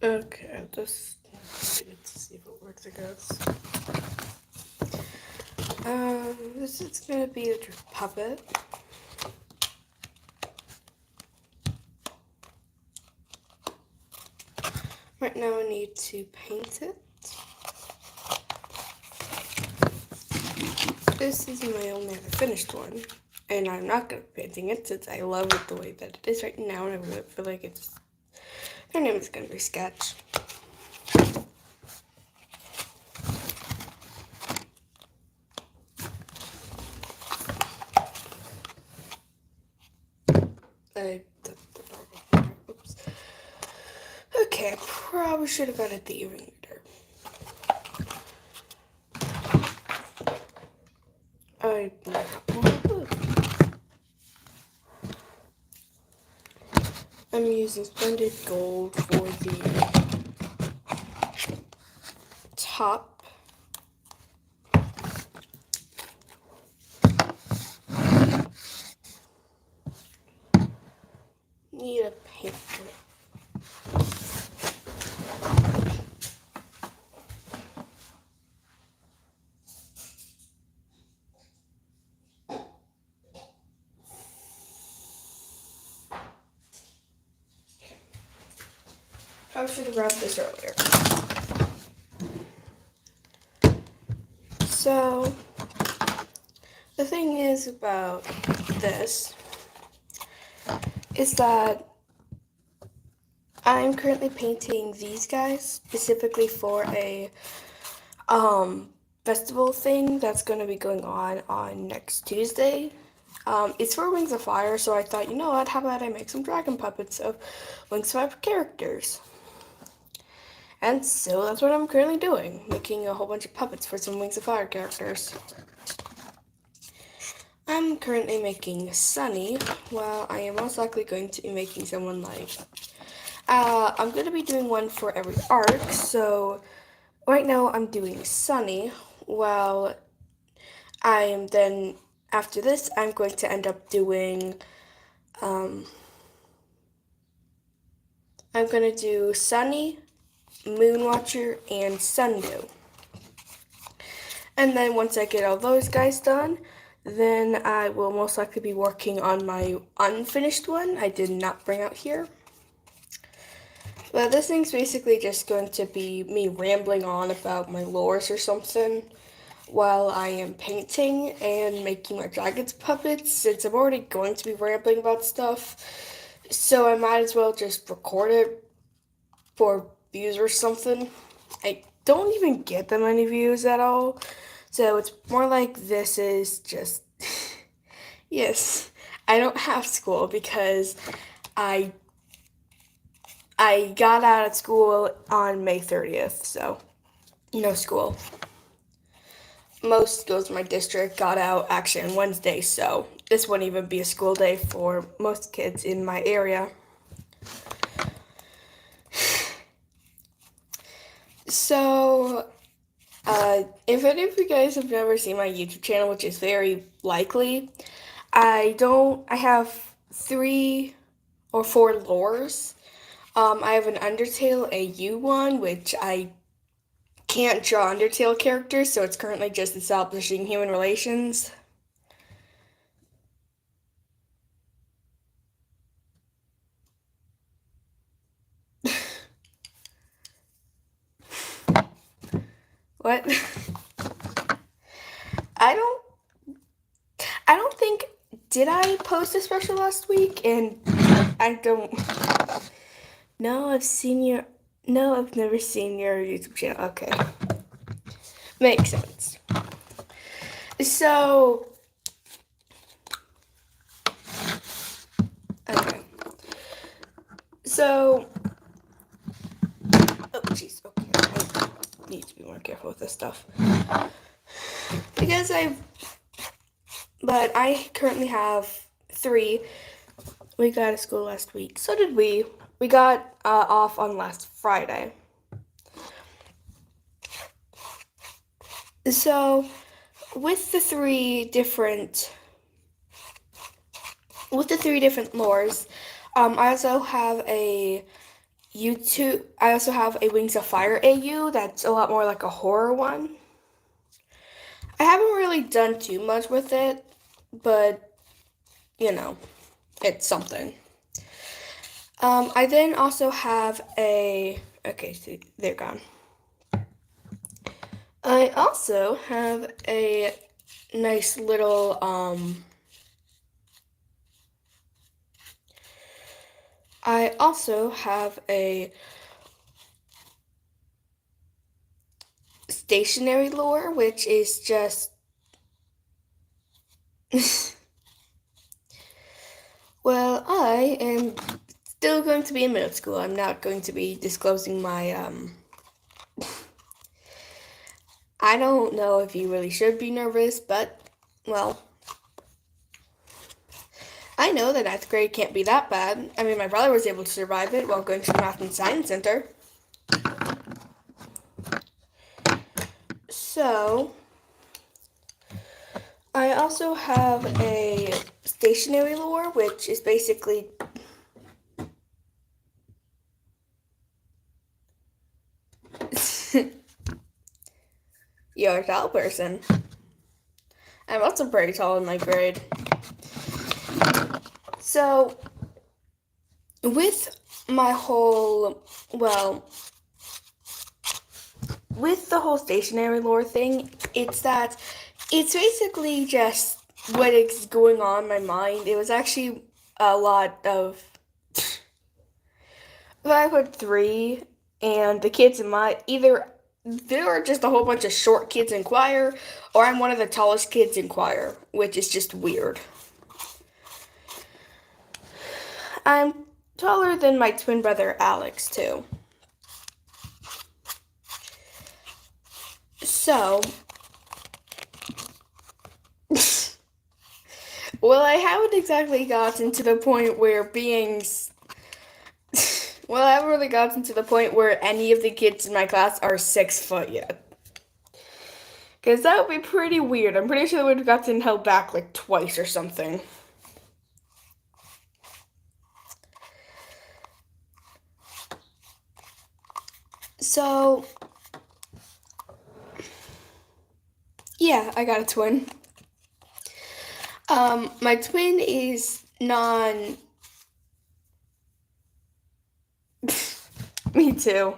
Okay, let's see if it works, I guess. This is gonna be a puppet. Right now I need to paint it. This is my only other finished one. And I'm not gonna be painting it since I love it the way that it is right now, and I really feel like her name is gonna be Sketch. Oops. Okay, I probably should have got it the evening later. I'm using Splendid Gold for the top. Need a paint. I should have grabbed this earlier. So, the thing is about this is that I'm currently painting these guys specifically for a festival thing that's going to be going on next Tuesday. It's for Wings of Fire, so I thought, you know what, how about I make some dragon puppets of Wings of Fire characters? And so that's what I'm currently doing, making a whole bunch of puppets for some Wings of Fire characters. I'm currently making Sunny, while I am most likely going to be making someone like... I'm going to be doing one for every arc, so right now I'm doing Sunny, while I am then, after this, I'm going to end up doing... I'm going to do Sunny, Moonwatcher, and Sundew. And then once I get all those guys done, then I will most likely be working on my unfinished one I did not bring out here. But this thing's basically just going to be me rambling on about my lores or something while I am painting and making my dragon's puppets, since I'm already going to be rambling about stuff. So I might as well just record it for views or something. I don't even get that many views at all. So it's more like this is just, yes, I don't have school because I got out of school on May 30th, so no school. Most schools in my district got out actually on Wednesday, so this wouldn't even be a school day for most kids in my area. So, if any of you guys have never seen my YouTube channel, which is very likely, I have 3 or 4 lores. I have an Undertale AU one, which I can't draw Undertale characters, so it's currently just establishing human relations. What? I don't think, did I post a special last week? And I don't, no, I've never seen your YouTube channel. Okay. Makes sense. So, okay. So, oh jeez, okay. I need to be more careful with this stuff. Because but I currently have 3. We got out of school last week. So did we. We got off on last Friday. So, with the 3 different lores, I also have a YouTube. I also have a Wings of Fire AU that's a lot more like a horror one. I haven't really done too much with it, but you know, it's something. I then also have a. Okay, so they're gone. I also have a nice little I also have a stationary lure, which is just well, I am still going to be in middle school. I'm not going to be disclosing my I don't know if you really should be nervous, but well, I know that 9th grade can't be that bad. I mean, my brother was able to survive it while going to the Math and Science Center. So, I also have a stationary lure, which is basically you're a tall person. I'm also pretty tall in my grade. So, with my whole, well, with the whole stationary lure thing, it's basically just what is going on in my mind. It was actually a lot of. I put 3, and the kids in my either there are just a whole bunch of short kids in choir, or I'm one of the tallest kids in choir, which is just weird. I'm taller than my twin brother Alex too. So, well, I haven't exactly gotten to the point where well, I haven't really gotten to the point where any of the kids in my class are 6 foot yet. Because that would be pretty weird. I'm pretty sure they would have gotten held back like twice or something. So, yeah, I got a twin. My twin is Me too.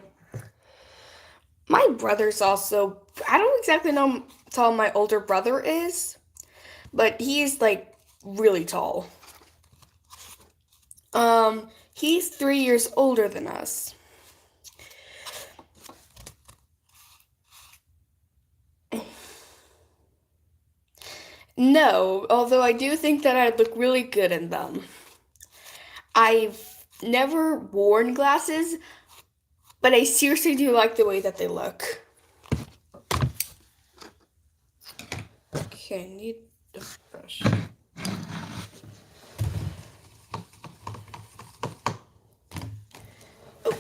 My brother's also. I don't exactly know how tall my older brother is, but he's like really tall. He's 3 years older than us. No, although I do think that I'd look really good in them. I've never worn glasses, but I seriously do like the way that they look. Okay, I need a brush. Oh.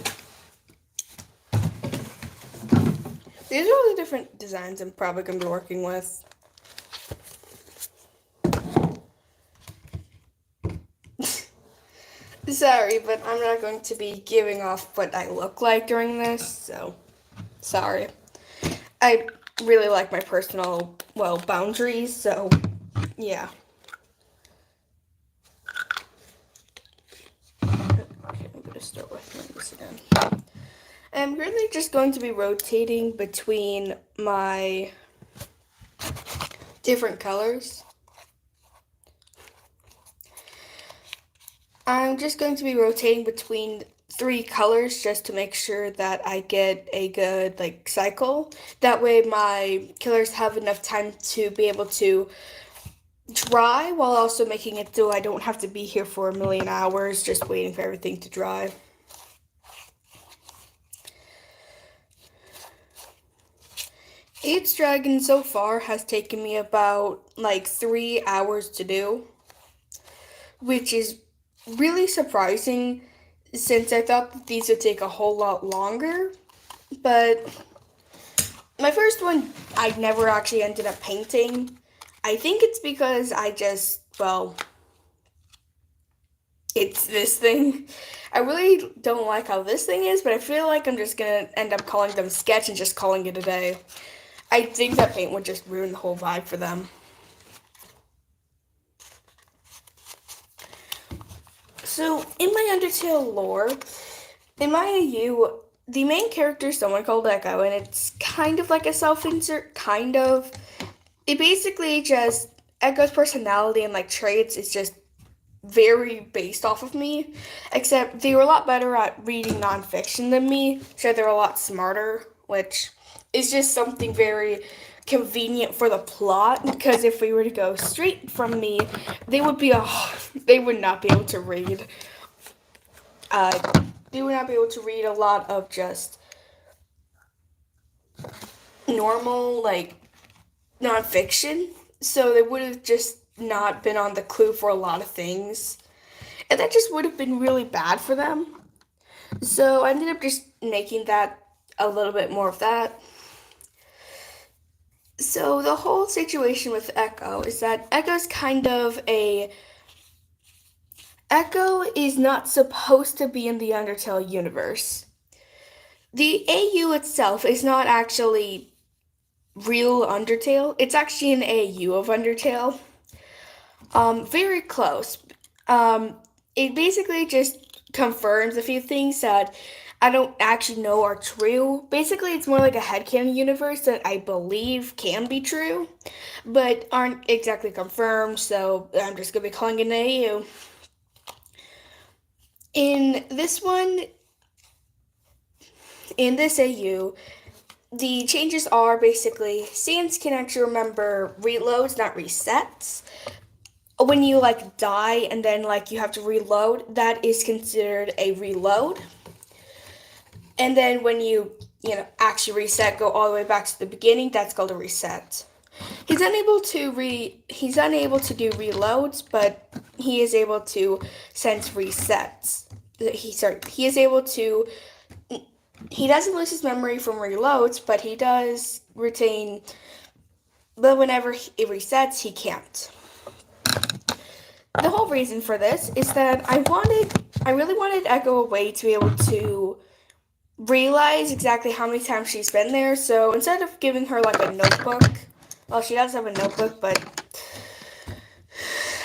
These are all the different designs I'm probably going to be working with. Sorry, but I'm not going to be giving off what I look like during this, so sorry. I really like my personal, well, boundaries, so yeah. Okay, I'm going to start with this again. I'm really just going to be rotating between my different colors. I'm just going to be rotating between 3 colors just to make sure that I get a good like cycle. That way my killers have enough time to be able to dry while also making it so I don't have to be here for a million hours just waiting for everything to dry. Each dragon so far has taken me about like 3 hours to do, which is really surprising since I thought that these would take a whole lot longer. But my first one, I never actually ended up painting. I think it's because I just, well, it's this thing. I really don't like how this thing is, but I feel like I'm just gonna end up calling them Sketch and just calling it a day. I think that paint would just ruin the whole vibe for them. So, in my Undertale lore, in my AU, the main character is someone called Echo, and it's kind of like a self-insert, kind of. It basically just, Echo's personality and like traits is just very based off of me, except they were a lot better at reading nonfiction than me, so they're a lot smarter, which is just something very convenient for the plot, because if we were to go straight from me, they would not be able to read. They would not be able to read a lot of just normal, like, nonfiction, so they would have just not been on the clue for a lot of things. And that just would have been really bad for them. So I ended up just making that a little bit more of that. So the whole situation with Echo is that Echo is not supposed to be in the Undertale universe. The AU itself is not actually real Undertale. It's actually an AU of Undertale. Very close. It basically just confirms a few things that I don't actually know are true. Basically, it's more like a headcanon universe that I believe can be true, but aren't exactly confirmed, so I'm just gonna be calling it an AU. In this one, in this AU, the changes are basically Sans can actually remember reloads, not resets. When you like die and then like you have to reload, that is considered a reload. And then when you actually reset, go all the way back to the beginning, that's called a reset. He's unable to do reloads, but he is able to sense resets. He is able to he doesn't lose his memory from reloads, but he does retain, but whenever it resets, he can't. The whole reason for this is that I really wanted Echo away to be able to realize exactly how many times she's been there. So instead of giving her like a notebook, well, she does have a notebook, but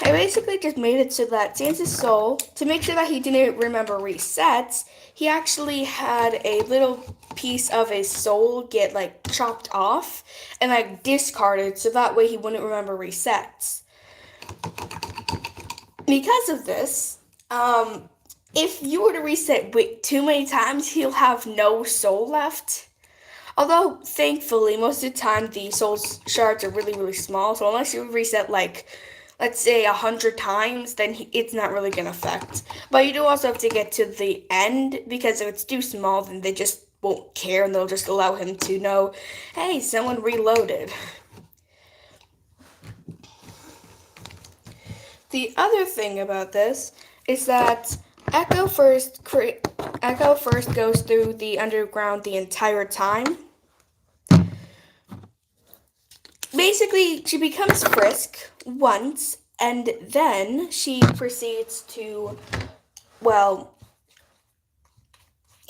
I basically just made it so that Sans' soul, to make sure that he didn't remember resets, he actually had a little piece of his soul get like chopped off and like discarded, so that way he wouldn't remember resets. Because of this, if you were to reset too many times, he'll have no soul left. Although, thankfully, most of the time the soul shards are really, really small, so unless you reset like, let's say 100 times, then it's not really going to affect. But you do also have to get to the end, because if it's too small, then they just won't care, and they'll just allow him to know, hey, someone reloaded. The other thing about this is that Echo first goes through the underground the entire time. Basically, she becomes Frisk once, and then she proceeds to, well,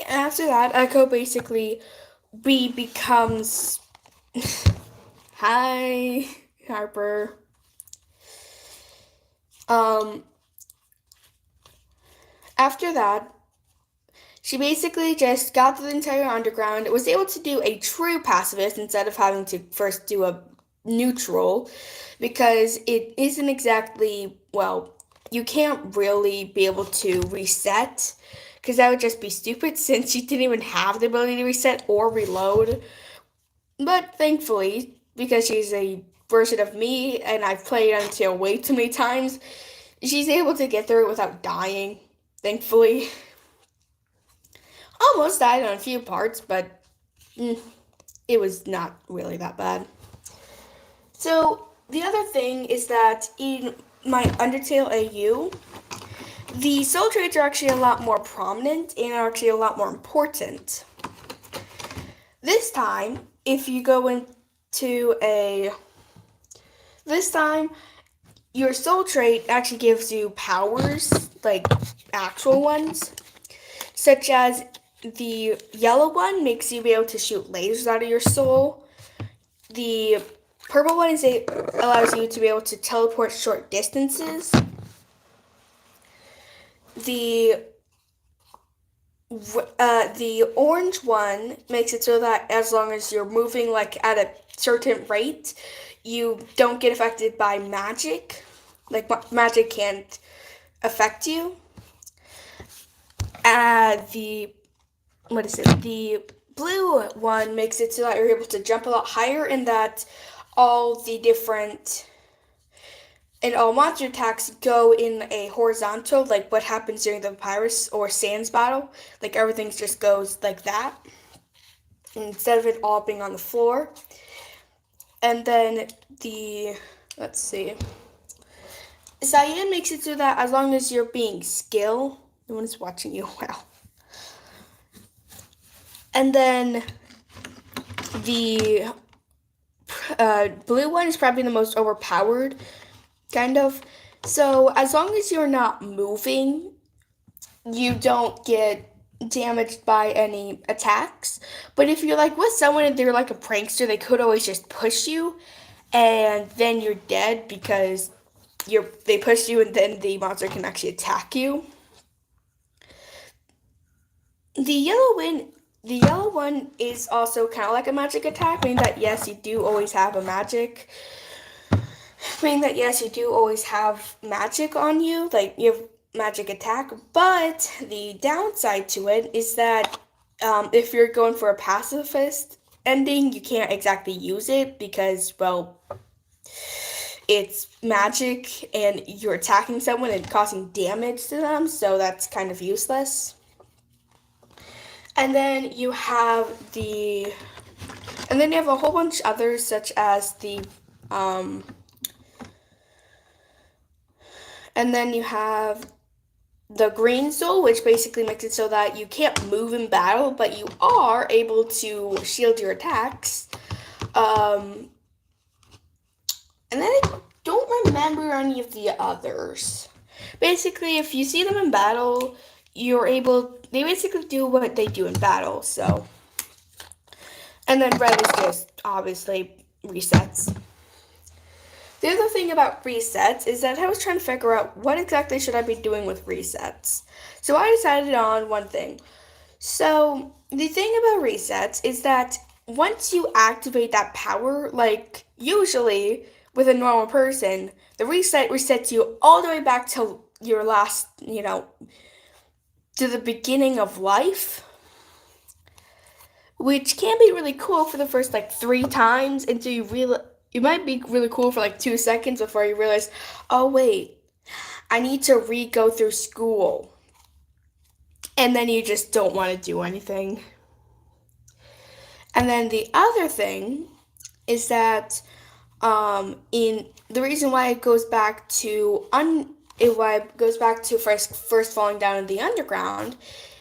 after that, Echo basically becomes hi, Harper. After that, she basically just got through the entire underground, was able to do a true pacifist instead of having to first do a neutral, because it isn't exactly, well, you can't really be able to reset, because that would just be stupid since she didn't even have the ability to reset or reload. But thankfully, because she's a version of me and I've played Undertale way too many times, she's able to get through it without dying, thankfully. Almost died on a few parts, but it was not really that bad. So, the other thing is that in my Undertale AU, the soul traits are actually a lot more prominent and are actually a lot more important. This time, if you go into this time, your soul trait actually gives you powers, like actual ones. such as the yellow one makes you be able to shoot lasers out of your soul. The purple one allows you to be able to teleport short distances. The orange one makes it so that as long as you're moving like at a certain rate, you don't get affected by magic. Like magic can't affect you. The blue one makes it so that you're able to jump a lot higher, and that all monster attacks go in a horizontal, like what happens during the Papyrus or Sans battle. Like everything just goes like that, instead of it all being on the floor. And then Cyan makes it so that as long as you're being skill, no one is watching you. Wow. And then the blue one is probably the most overpowered, kind of. So as long as you're not moving, you don't get damaged by any attacks. But if you're like with someone and they're like a prankster, they could always just push you, and then you're dead because they push you, and then the monster can actually attack you. The yellow one is also kind of like a magic attack, meaning that yes, you do always have magic on you, like you have magic attack. But the downside to it is that if you're going for a pacifist ending, you can't exactly use it because, well, it's magic and you're attacking someone and causing damage to them, so that's kind of useless. And then you have a whole bunch of others, such as and then you have the green soul, which basically makes it so that you can't move in battle, but you are able to shield your attacks. And then I don't remember any of the others. Basically, if you see them in battle, they basically do what they do in battle, so. And then red is just, obviously, resets. The other thing about resets is that I was trying to figure out what exactly should I be doing with resets. So I decided on one thing. So the thing about resets is that once you activate that power, like usually with a normal person, the reset resets you all the way back to your last, to the beginning of life, which can be really cool for the first 3 times until it might be really cool for 2 seconds before you realize, oh wait, I need to go through school. And then you just don't want to do anything. And then the other thing is that the reason why it goes back to first falling down in the underground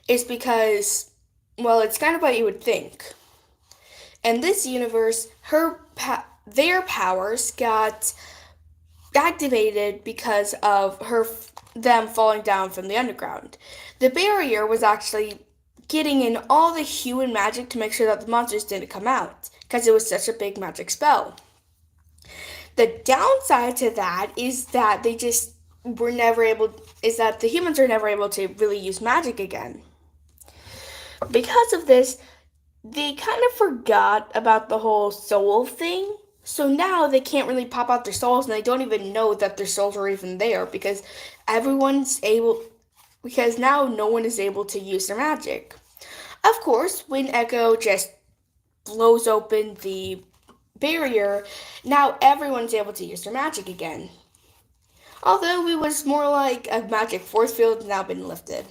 is because, well, it's kind of what you would think. In this universe, their powers got activated because of them falling down from the underground. The barrier was actually getting in all the human magic to make sure that the monsters didn't come out, because it was such a big magic spell. The downside to that is that the humans are never able to really use magic again. Because of this, they kind of forgot about the whole soul thing. So now they can't really pop out their souls, and they don't even know that their souls are even there because now no one is able to use their magic. Of course, when Echo just blows open the barrier, now everyone's able to use their magic again. Although it was more like a magic force field now been lifted.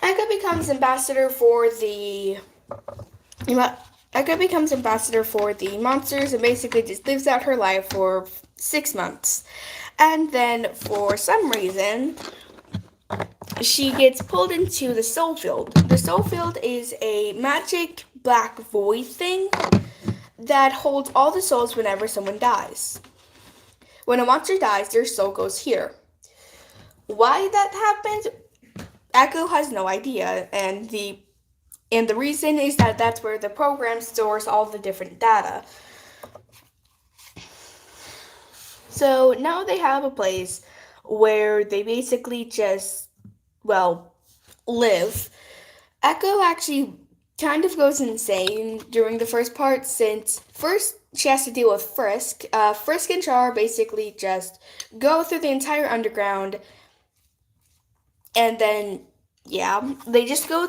Echo becomes ambassador for the monsters and basically just lives out her life for 6 months. And then for some reason, she gets pulled into the soul field. The soul field is a magic black void thing that holds all the souls whenever someone dies. When a monster dies, their soul goes here. Why that happens, Echo has no idea, and the reason is that that's where the program stores all the different data. So now they have a place where they basically just, well, live. Echo actually kind of goes insane during the first part, since first she has to deal with Frisk. Frisk and Char basically just go through the entire underground, and then, yeah, they just go.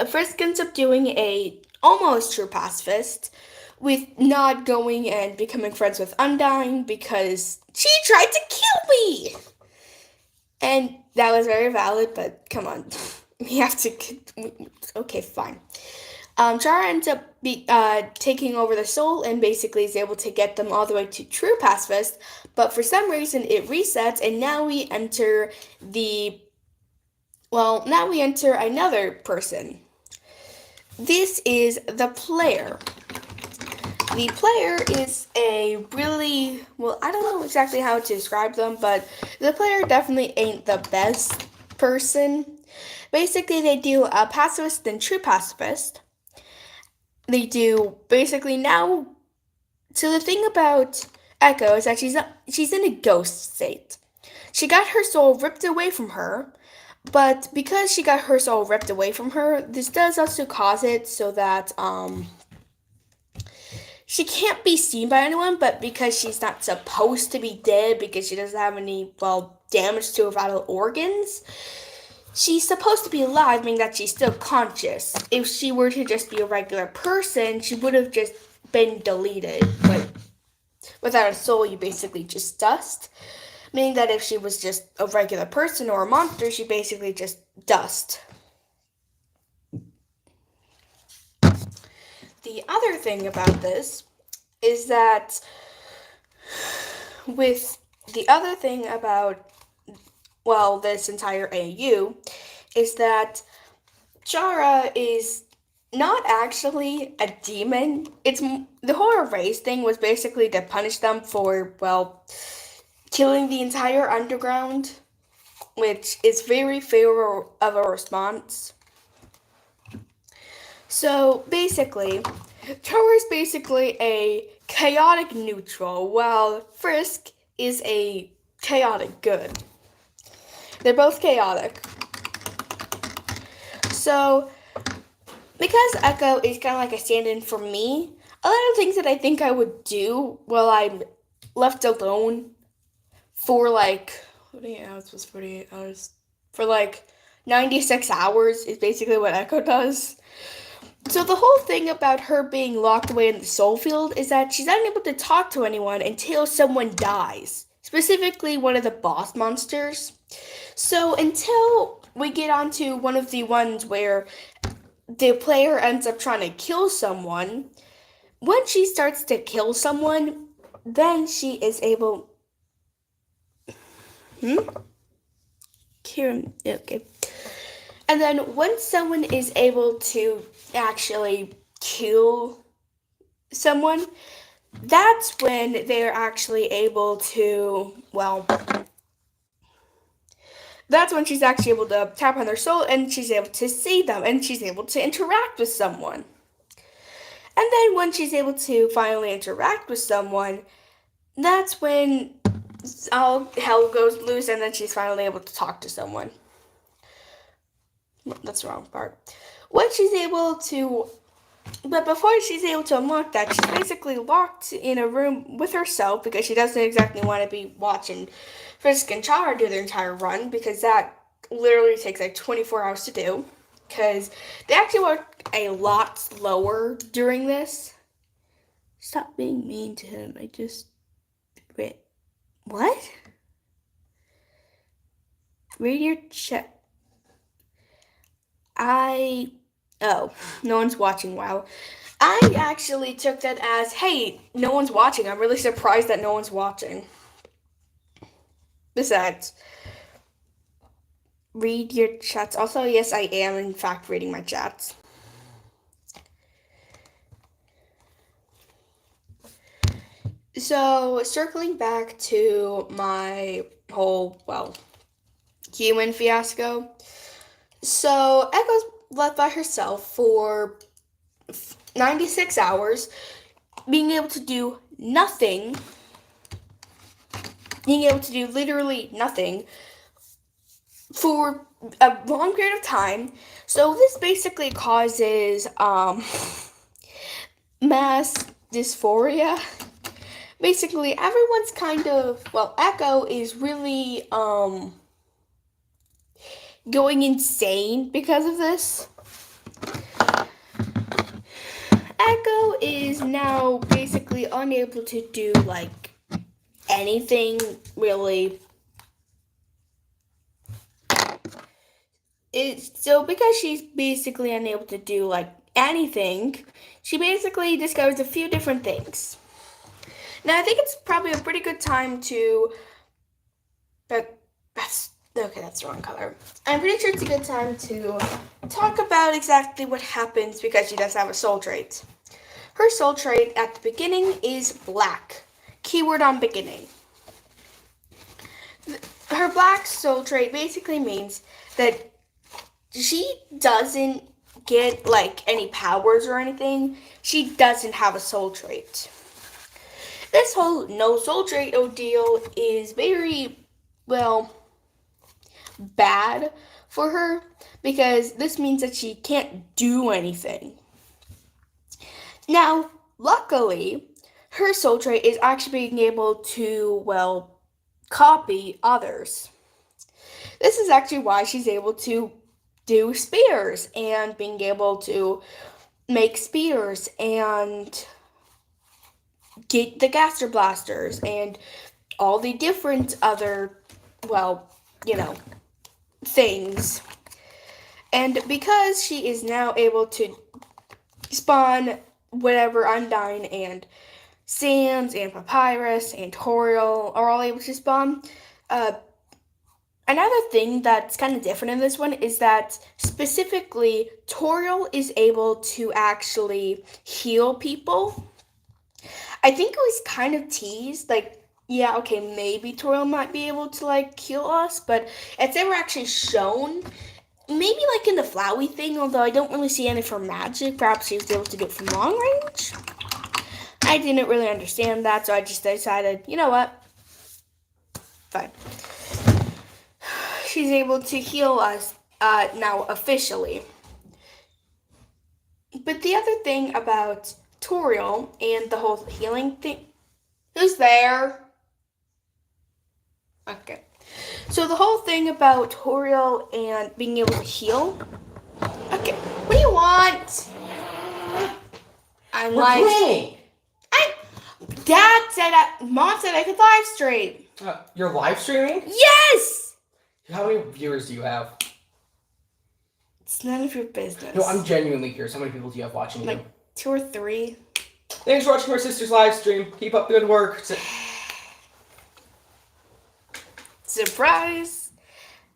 Frisk ends up doing a almost true pacifist, with not going and becoming friends with Undyne because she tried to kill me! And that was very valid, but come on. We have to. Okay, fine. Chara ends up taking over the soul and basically is able to get them all the way to true pacifist, but for some reason it resets, and now we enter now we enter another person. This is the player. The player is a really, well, I don't know exactly how to describe them, but the player definitely ain't the best person. Basically, they do a pacifist and true pacifist. They do basically now. So the thing about Echo is that she's in a ghost state. She got her soul ripped away from her, but because she got her soul ripped away from her, this does also cause it so that she can't be seen by anyone, but because she's not supposed to be dead because she doesn't have any, well, damage to her vital organs, she's supposed to be alive, meaning that she's still conscious. If she were to just be a regular person, she would have just been deleted. But without a soul, you basically just dust. Meaning that if she was just a regular person or a monster, she basically just dust. The other thing about this is that with the other thing about, well, this entire AU is that Chara is not actually a demon. It's the whole erase thing was basically to punish them for, well, killing the entire underground, which is very fair of a response. So basically, Chara is basically a chaotic neutral, while Frisk is a chaotic good. They're both chaotic. So, because Echo is kind of like a stand-in for me, a lot of things that I think I would do while I'm left alone for like 48 hours was 48 hours for like 96 hours is basically what Echo does. So the whole thing about her being locked away in the soul field is that she's unable to talk to anyone until someone dies, specifically one of the boss monsters. So until we get onto one of the ones where the player ends up trying to kill someone, when she starts to kill someone, then she is able. Kieran, okay. And then once someone is able to actually kill someone, that's when they're actually able to, well, that's when she's actually able to tap on their soul and she's able to see them and she's able to interact with someone. And then when she's able to finally interact with someone, that's when all hell goes loose and then she's finally able to talk to someone. That's the wrong part. When she's able to, but before she's able to unlock that, she's basically locked in a room with herself because she doesn't exactly want to be watching Frisk and Chara do their entire run because that literally takes like 24 hours to do. Because they actually work a lot slower during this. Stop being mean to him. Wait. What? Read your chat. Oh, no one's watching. Wow. I actually took that as, hey, no one's watching. I'm really surprised that no one's watching. Besides, read your chats. Also, yes, I am, in fact, reading my chats. So, circling back to my whole, well, human fiasco. So Echo's left by herself for 96 hours, being able to do nothing, being able to do literally nothing for a long period of time. So this basically causes mass dysphoria. Basically, everyone's kind of, well, Echo is really going insane because of this. Echo is now basically unable to do like anything really. So because she's basically unable to do like anything, she basically discovers a few different things. Now I think it's probably a pretty good time to. But that's okay. That's the wrong color. I'm pretty sure it's a good time to talk about exactly what happens because she does have a soul trait. Her soul trait at the beginning is black. Keyword on beginning. Her black soul trait basically means that she doesn't get like any powers or anything. She doesn't have a soul trait. This whole no soul trait ordeal is very, well, bad for her because this means that she can't do anything. Now, luckily, her soul trait is actually being able to, well, copy others. This is actually why she's able to do spears and being able to make spears and get the gaster blasters and all the different other, well, things. And because she is now able to spawn whatever Undyne and Sans and Papyrus and Toriel are all able to spawn, another thing that's kind of different in this one is that specifically Toriel is able to actually heal people. I think it was kind of teased, like, yeah, okay, maybe Toriel might be able to, like, heal us, but it's never actually shown. Maybe, like, in the Flowey thing, although I don't really see any for magic. Perhaps she was able to do it from long range. I didn't really understand that, so I just decided, you know what? Fine. She's able to heal us now officially. But the other thing about Toriel and the whole healing thing... Who's there? Okay. So the whole thing about Toriel and being able to heal... Okay, what do you want? I'm live. Mom said I could live stream. You're live streaming? Yes! How many viewers do you have? It's none of your business. No, I'm genuinely curious. How many people do you have watching like you? 2 or 3. Thanks for watching my sister's live stream. Keep up the good work. Surprise!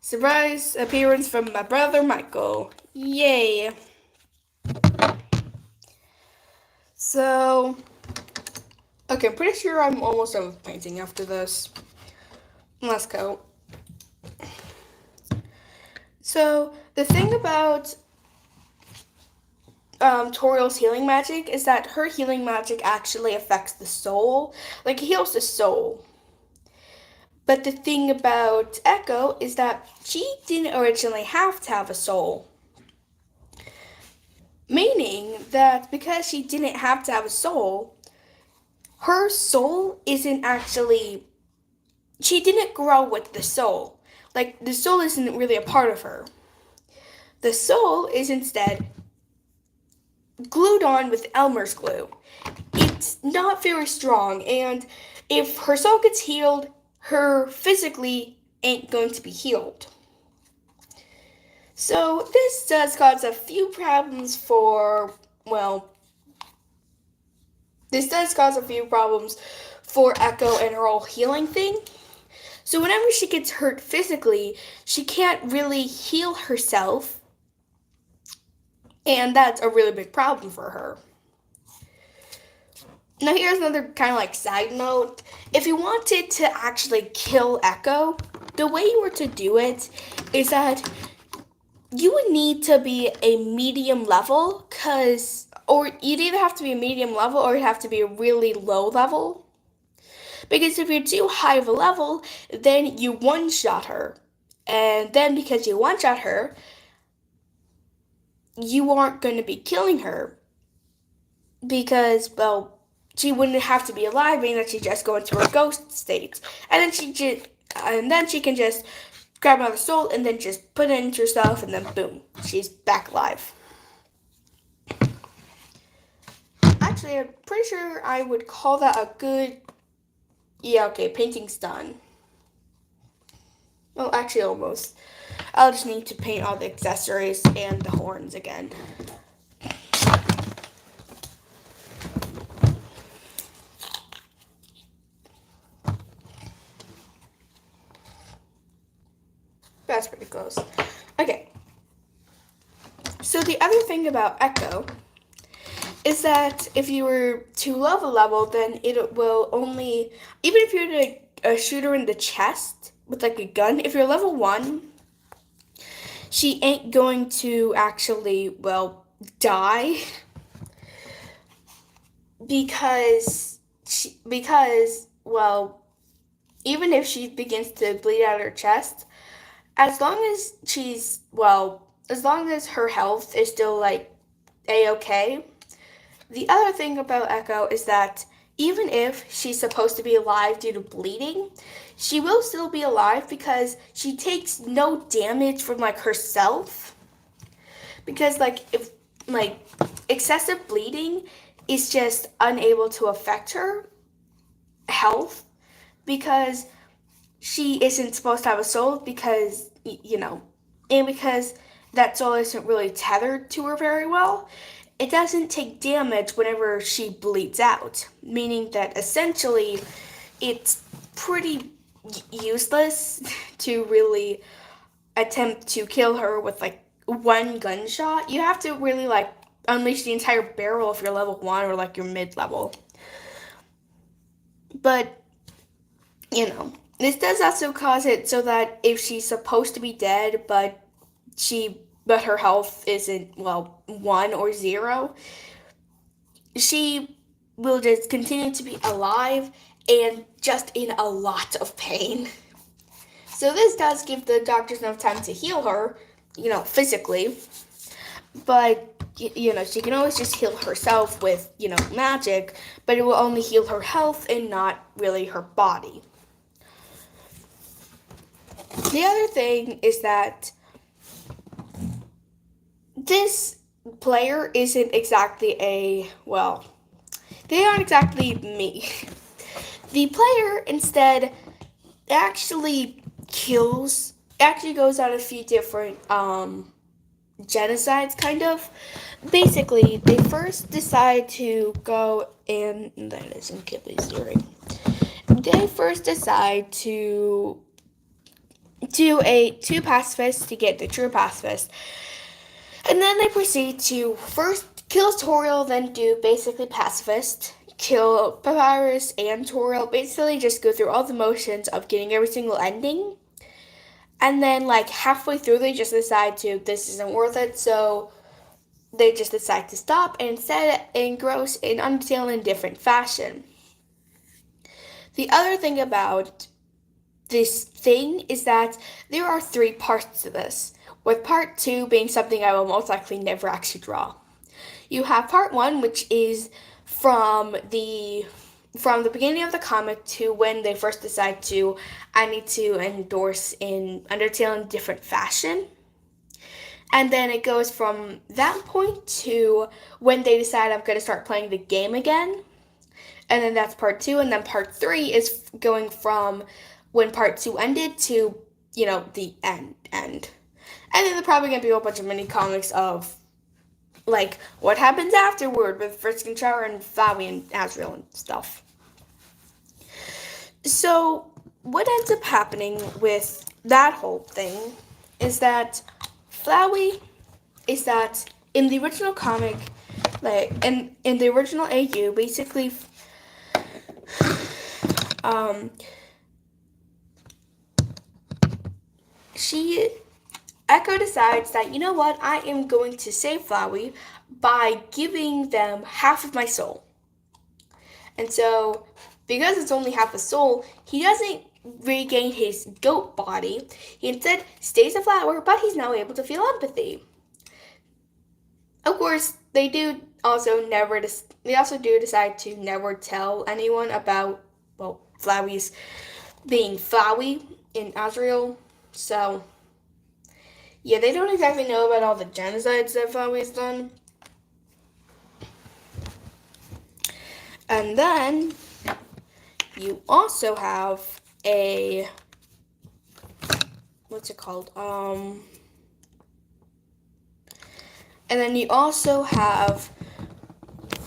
Surprise appearance from my brother Michael. Yay! So, okay, I'm pretty sure I'm almost done with painting after this. Let's go. So, the thing about Toriel's healing magic is that her healing magic actually affects the soul. Like, it heals the soul. But the thing about Echo is that she didn't originally have to have a soul. Meaning that because she didn't have to have a soul, her soul isn't actually... She didn't grow with the soul. Like, the soul isn't really a part of her. The soul is instead glued on with Elmer's glue. It's not very strong, and if her soul gets healed, her physically ain't going to be healed. So this does cause a few problems for, well, this does cause a few problems for Echo and her whole healing thing. So whenever she gets hurt physically, she can't really heal herself, and that's a really big problem for her. Now here's another kind of like side note. If you wanted to actually kill Echo, the way you were to do it is that you would need to be a medium level, or you'd either have to be a medium level or you'd have to be a really low level. Because if you're too high of a level, then you one-shot her. And then because you one-shot her, you aren't going to be killing her. Because, well, she wouldn't have to be alive, being that she just go into her ghost state. And then she can just grab another soul and then just put it into herself, and then boom, she's back alive. Actually, I'm pretty sure I would call that a good... Yeah, okay, painting's done. Well, actually, almost. I'll just need to paint all the accessories and the horns again. That's pretty close. Okay. So the other thing about Echo is that if you were too low of a level, then it will only, even if you're to shoot her in the chest with like a gun, if you're level 1, she ain't going to actually, well, die because, well, even if she begins to bleed out her chest, as long as her health is still like a-okay. The other thing about Echo is that even if she's supposed to be alive due to bleeding, she will still be alive because she takes no damage from like herself. Because if excessive bleeding is just unable to affect her health, because she isn't supposed to have a soul, because and because that soul isn't really tethered to her very well. It doesn't take damage whenever she bleeds out, meaning that essentially it's pretty useless to really attempt to kill her with like one gunshot. You have to really like unleash the entire barrel if you're level 1 or like you're mid-level. But this does also cause it so that if she's supposed to be dead but her health isn't 1 or 0, she will just continue to be alive and just in a lot of pain. So this does give the doctors enough time to heal her, physically. But she can always just heal herself with, magic, but it will only heal her health and not really her body. The other thing is that this player isn't exactly they aren't exactly me. The player instead actually goes on a few different genocides, kind of. Basically, they first decide to go in, that isn't Ghibli theory. They first decide to do two pacifists to get the true pacifist. And then they proceed to first kill Toriel, then do basically pacifist, kill Papyrus and Toriel, basically just go through all the motions of getting every single ending. And then halfway through they just decide this isn't worth it, so they just decide to stop and instead engross in Undertale in a different fashion. The other thing about this thing is that there are 3 parts to this, with part 2 being something I will most likely never actually draw. You have part 1, which is from the beginning of the comic to when they first decide I need to endorse in Undertale in a different fashion. And then it goes from that point to when they decide I'm going to start playing the game again. And then that's part 2, and then part 3 is going from when part 2 ended to, the end. And then they're probably going to be a whole bunch of mini comics of, what happens afterward with Frisk and Chara and Flowey and Asriel and stuff. So, what ends up happening with that whole thing is that Flowey is that in the original comic, in the original AU, basically Echo decides that, you know what, I am going to save Flowey by giving them half of my soul. And so, because it's only half a soul, he doesn't regain his goat body. He instead stays a flower, but he's now able to feel empathy. Of course, they also do decide to never tell anyone about, well, Flowey's being Flowey in Azrael. So, yeah, they don't exactly know about all the genocides that Flowey's done. And then you also have a, what's it called? And then you also have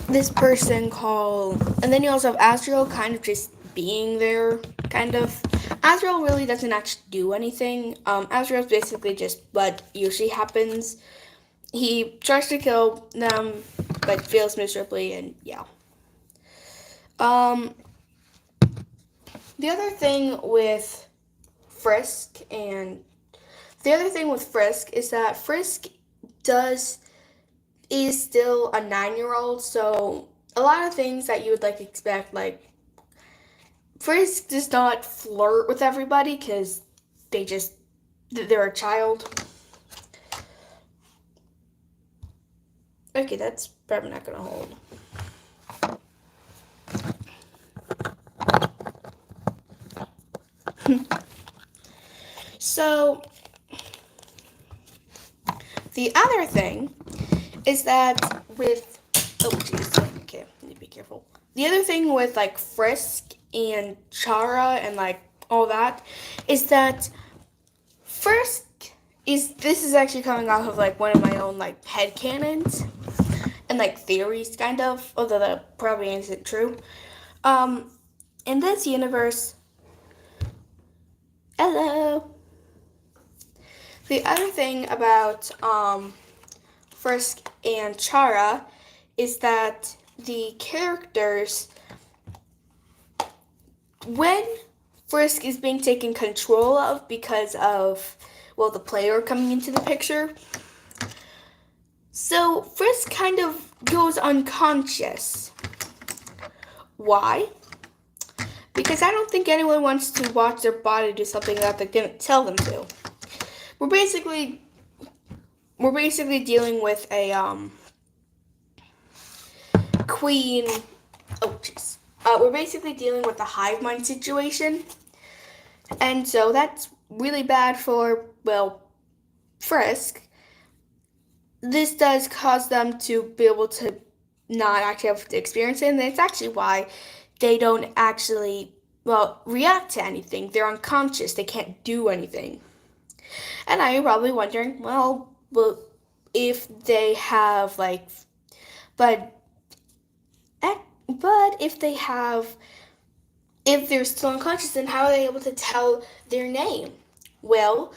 this person called, and then you also have Azrael kind of just being there, kind of. Azrael really doesn't actually do anything. Azrael's basically just what usually happens. He tries to kill them, but fails miserably, and yeah. The other thing with Frisk is that Frisk is still a 9-year-old, so a lot of things that you would expect, like Frisk does not flirt with everybody because they're a child. Okay, that's probably not gonna hold. So, the other thing is that with, okay, I need to be careful. The other thing with Frisk and Chara and all that is that Frisk this is actually coming off of one of my own headcanons and theories kind of, although that probably isn't true. In this universe, hello. The other thing about Frisk and Chara is that the characters, when Frisk is being taken control of because of, well, the player coming into the picture, so Frisk kind of goes unconscious. Why? Because I don't think anyone wants to watch their body do something that they didn't tell them to. We're basically dealing with a queen. Oh jeez. We're basically dealing with a hive mind situation, and so that's really bad for, well, Frisk. This does cause them to be able to not actually have to experience it, and that's actually why they don't actually, well, react to anything. They're unconscious. They can't do anything. And now you're probably wondering, well, if they have if they're still unconscious, then how are they able to tell their name? Well,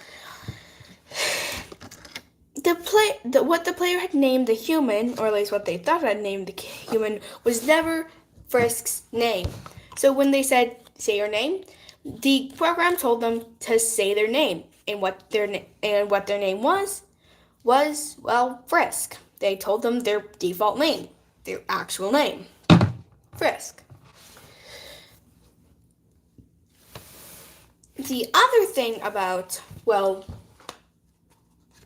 what the player had named the human, or at least what they thought had named the human, was never Frisk's name. So when they said, say your name, the program told them to say their name, and what their name was, well, Frisk. They told them their default name, their actual name, Frisk. The other thing about, well,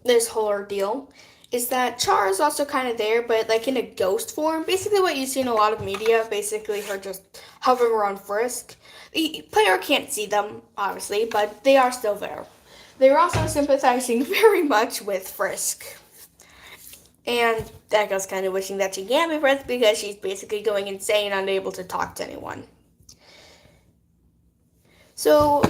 this whole ordeal is that Chara is also kind of there, but in a ghost form. Basically what you see in a lot of media, basically her just hovering around Frisk. The player can't see them, obviously, but they are still there. They're also sympathizing very much with Frisk. And Echo's kind of wishing that she can't be Frisk because she's basically going insane, unable to talk to anyone. So,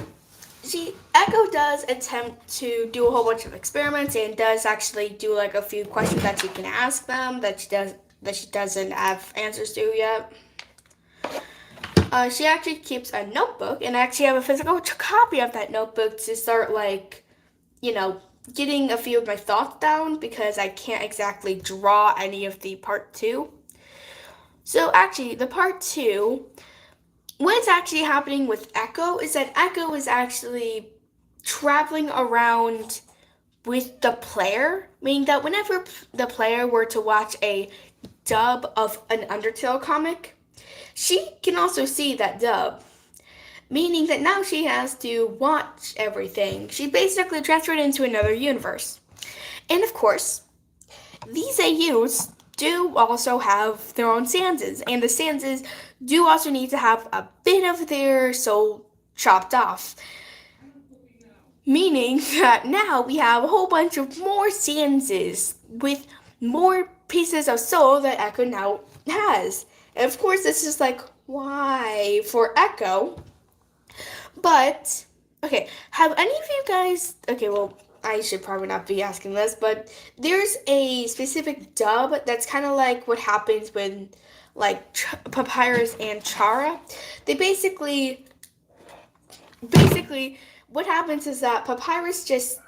Echo does attempt to do a whole bunch of experiments and does actually do a few questions that she can ask them that she doesn't have answers to yet. She actually keeps a notebook, and I actually have a physical copy of that notebook to start getting a few of my thoughts down, because I can't exactly draw any of the part 2. So actually, the part 2 what's actually happening with Echo is that Echo is actually traveling around with the player, meaning that whenever the player were to watch a dub of an Undertale comic, she can also see that dub, meaning that now she has to watch everything. She basically transferred into another universe. And of course, these AUs do also have their own stanzas, and the stanzas do also need to have a bit of their soul chopped off. Meaning that now we have a whole bunch of more stanzas with more pieces of soul that Echo now has. And of course, this is like, why for Echo? But, okay, have any of you guys, okay, well, I should probably not be asking this, but there's a specific dub that's kind of like what happens when, like, Papyrus and Chara. They basically, what happens is that Papyrus just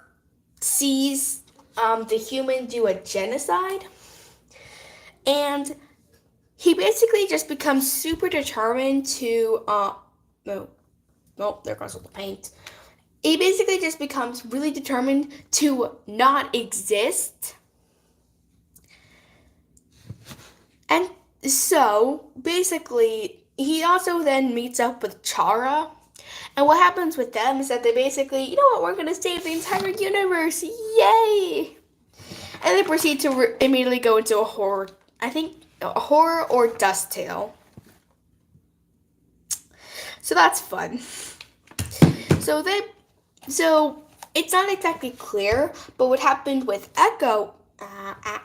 sees the human do a genocide, and he basically just becomes super determined to, there goes all the paint. He basically just becomes really determined to not exist. And so, basically, he also then meets up with Chara. And what happens with them is that they basically, you know what, we're going to save the entire universe. Yay! And they proceed to immediately go into a horror, I think, a horror or Dust Tale. So that's fun. So it's not exactly clear, but what happened with Echo,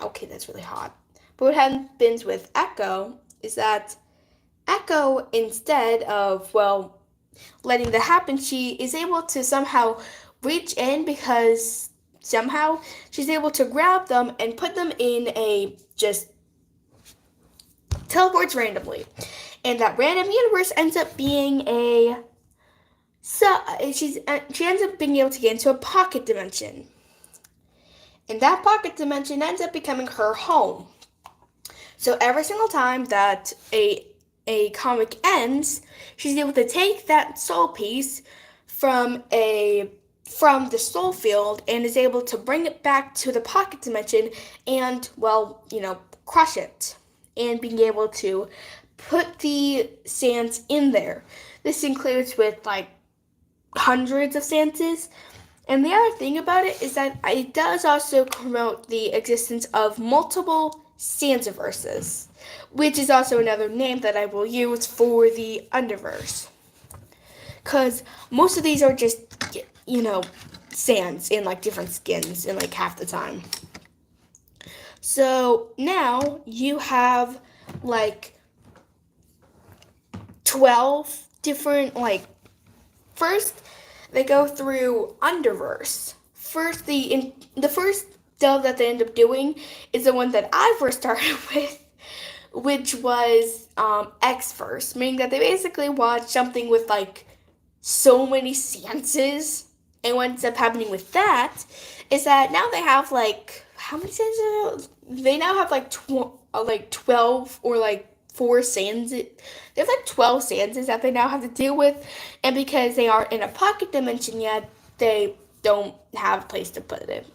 okay, that's really hot. But what happens with Echo is that Echo, instead of, well, letting that happen, she is able to somehow reach in because somehow she's able to grab them and put them in a just teleports randomly. And that random universe ends up being she ends up being able to get into a pocket dimension. And that pocket dimension ends up becoming her home. So every single time that a comic ends, she's able to take that soul piece from the soul field and is able to bring it back to the pocket dimension and, well, crush it. And being able to put the sands in there. This includes with, like, hundreds of stanzas. And the other thing about it is that it does also promote the existence of multiple stanzaverses, which is also another name that I will use for the Underverse. Because most of these are just, sands in, like, different skins in, like, half the time. So now you have, like, 12 different, like, first they go through Underverse. First, the first dub that they end up doing is the one that I first started with, which was Xverse, meaning that they basically watch something with, like, so many seances. And what ends up happening with that is that now they have, like, how many seances? They now have, like, 12 or, like, 4 stanzas. There's, like, 12 stanzas that they now have to deal with. And because they aren't in a pocket dimension yet, they don't have a place to put it.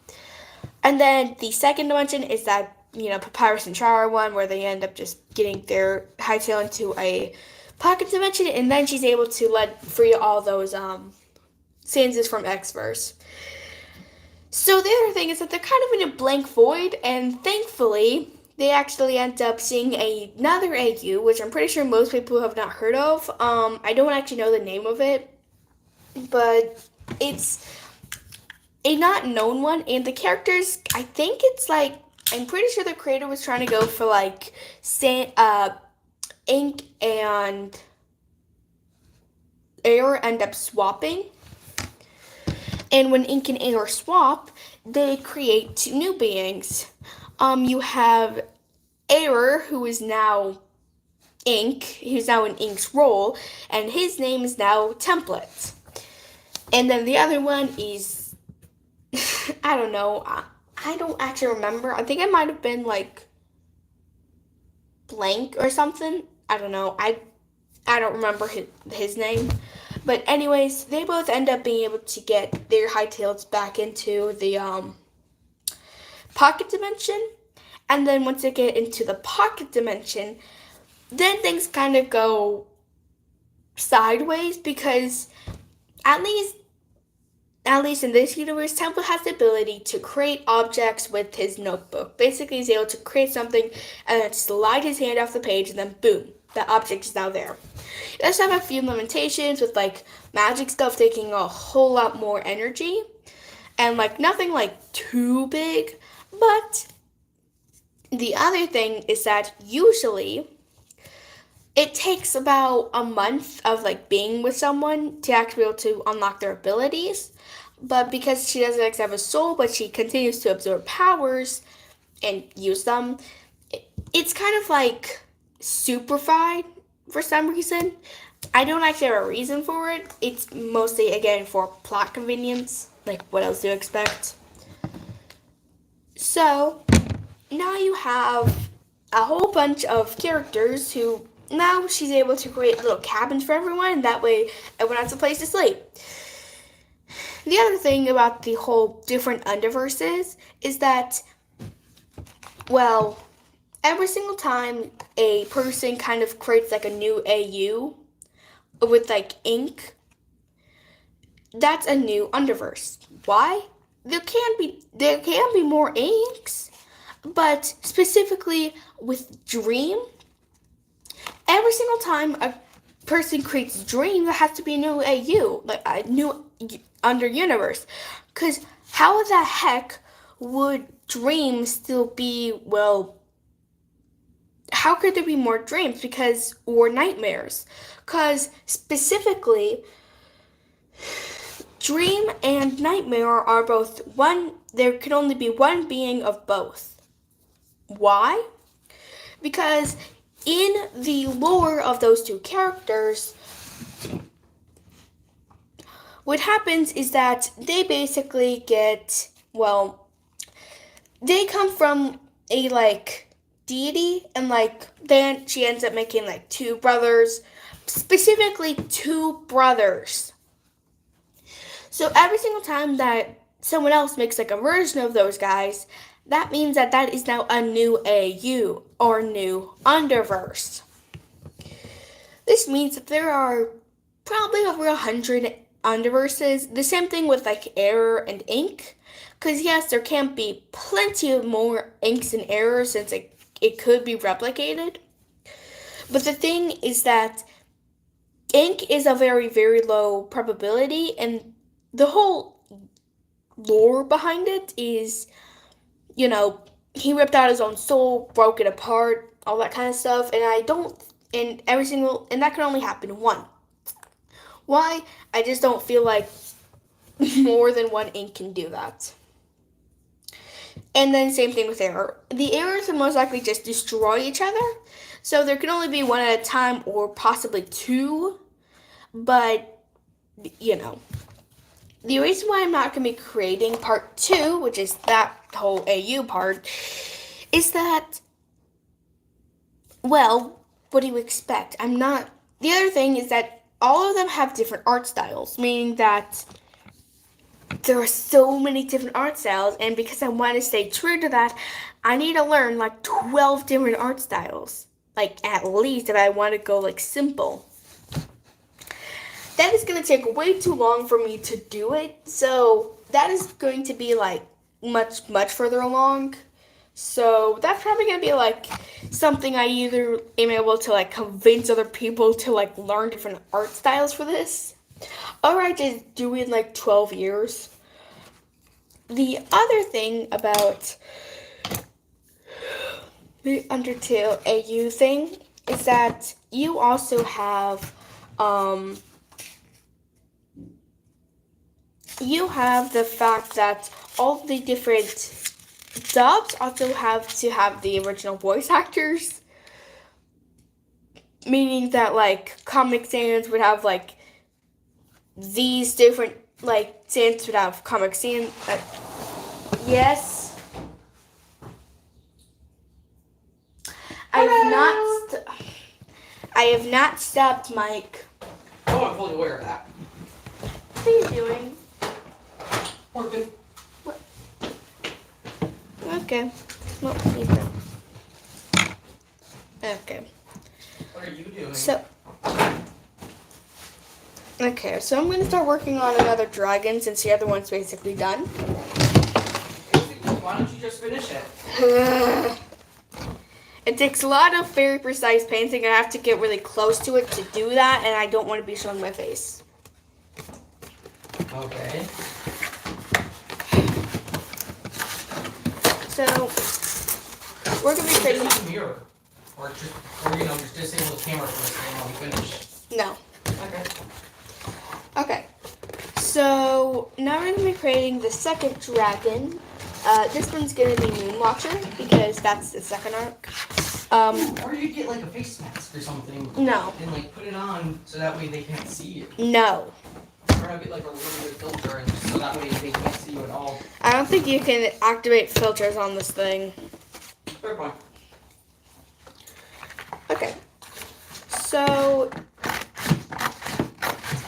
And then the second dimension is that, Papyrus and Chara one, where they end up just getting their hightail into a pocket dimension. And then she's able to let free all those stanzas from Xverse. So the other thing is that they're kind of in a blank void, and thankfully, they actually end up seeing another AU, which I'm pretty sure most people have not heard of. I don't actually know the name of it, but it's a not known one, and the characters, I think it's like, I'm pretty sure the creator was trying to go for, like, Ink and Air end up swapping. And when Ink and Air swap, they create 2 new beings. You have Air, who is now Ink. He's now in Ink's role, and his name is now Template. And then the other one is, I don't know. I don't actually remember. I think it might have been, like, Blank or something. I don't know. I don't remember his name. But anyways, they both end up being able to get their Hightails back into the pocket dimension. And then once they get into the pocket dimension, then things kind of go sideways because at least in this universe, Temple has the ability to create objects with his notebook. Basically, he's able to create something and then slide his hand off the page, and then boom, that object is now there. It does have a few limitations with like magic stuff taking a whole lot more energy, and like nothing like too big. But the other thing is that usually it takes about a month of like being with someone to actually be able to unlock their abilities. But because she doesn't actually have a soul, but she continues to absorb powers and use them, it's kind of like superfied for some reason. I don't actually have a reason for it. It's mostly, again, for plot convenience. Like, what else do you expect? So, now you have a whole bunch of characters who now she's able to create little cabins for everyone, and that way everyone has a place to sleep. The other thing about the whole different Underverses is that, well, every single time a person kind of creates like a new AU with like ink, that's a new Underverse. Why? There can be more inks, but specifically with Dream, every single time a person creates Dream, there has to be a new AU, like a new under universe. Because how the heck would Dream still be, well, how could there be more dreams? Or nightmares? Because specifically, Dream and Nightmare are both one, there can only be one being of both. Why? Because in the lore of those two characters, what happens is that they basically get, well, they come from a like deity, and like then she ends up making like two brothers, specifically two brothers. So every single time that someone else makes like a version of those guys, that means that that is now a new AU or new Underverse. This means that there are probably over 100 Underverses. The same thing with like Error and Ink. Because yes, there can be plenty of more inks and errors since it could be replicated. But the thing is that ink is a very, very low probability, and the whole lore behind it is, you know, he ripped out his own soul, broke it apart, all that kind of stuff, and that can only happen once. Why? I just don't feel like more than one ink can do that. And then same thing with error. The errors will most likely just destroy each other. So there can only be one at a time or possibly two. But, you know. The reason why I'm not going to be creating part 2, which is that whole AU part, is that, well, what do you expect? The other thing is that all of them have different art styles, meaning that there are so many different art styles, and because I want to stay true to that, I need to learn like 12 different art styles, like at least if I want to go like simple. That is going to take way too long for me to do it, so that is going to be like much further along. So that's probably going to be like something I either am able to like convince other people to like learn different art styles for this, or I just do it in like 12 years. The other thing about the Undertale AU thing is that you also have the fact that all the different dubs also have to have the original voice actors, meaning that like Comic Sans would have like these different like Sans would have Comic Sans. Yes, I have not stopped, Mike. Oh, I'm fully aware of that. What are you doing? Working. Okay. Well, leave that. Okay. What are you doing? Okay, so I'm going to start working on another dragon since the other one's basically done. Why don't you just finish it? It takes a lot of very precise painting. I have to get really close to it to do that, and I don't want to be showing my face. Okay. So, we're going to be creating... Just use a mirror. Or just disable the camera for this thing while we finish. No. Okay. Okay. So, now we're going to be creating the second dragon. This one's going to be Moonwatcher, because that's the second arc. Or you get like a face mask or something. No. And like put it on so that way they can't see you. No. Or I'll get like a really good filter and so that way they can't see you at all. I don't think you can activate filters on this thing. Fair point. Okay. So,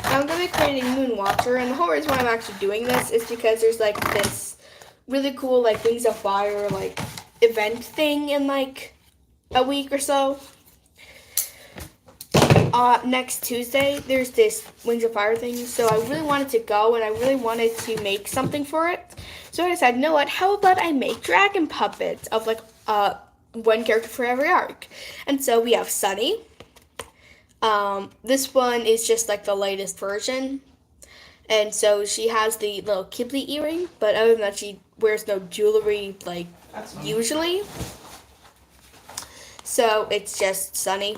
I'm going to be creating Moonwatcher, and the whole reason why I'm actually doing this is because there's like this really cool like Wings of Fire like event thing in like a week or so. Next Tuesday, there's this Wings of Fire thing, so I really wanted to go, and I really wanted to make something for it. So I decided, you know what, how about I make dragon puppets of, like, one character for every arc. And so we have Sunny. This one is just, like, the latest version. And so she has the little Ghibli earring, but other than that, she wears no jewelry, like, usually. So it's just Sunny.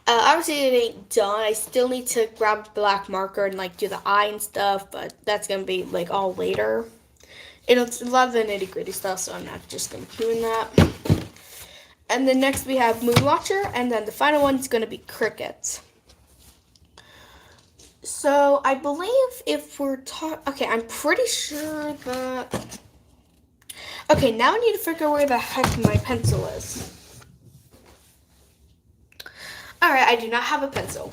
Obviously it ain't done. I still need to grab the black marker and like do the eye and stuff, but that's gonna be like all later. It's a lot of the nitty gritty stuff, so I'm not just gonna be doing that. And then next we have Moonwatcher, and then the final one is gonna be Cricket. So I believe if we're okay, I'm pretty sure that. Okay, now I need to figure out where the heck my pencil is. Alright, I do not have a pencil.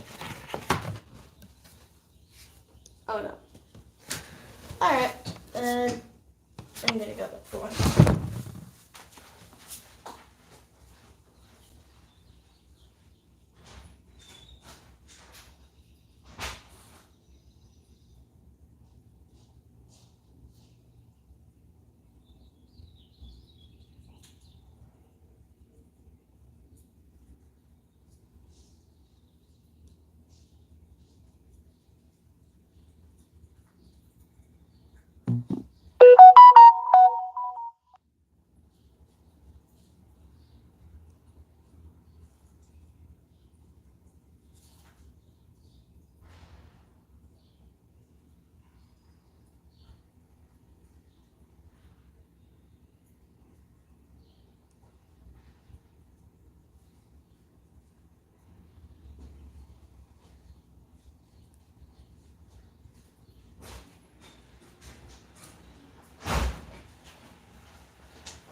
Oh no. Alright, I'm gonna go look for one.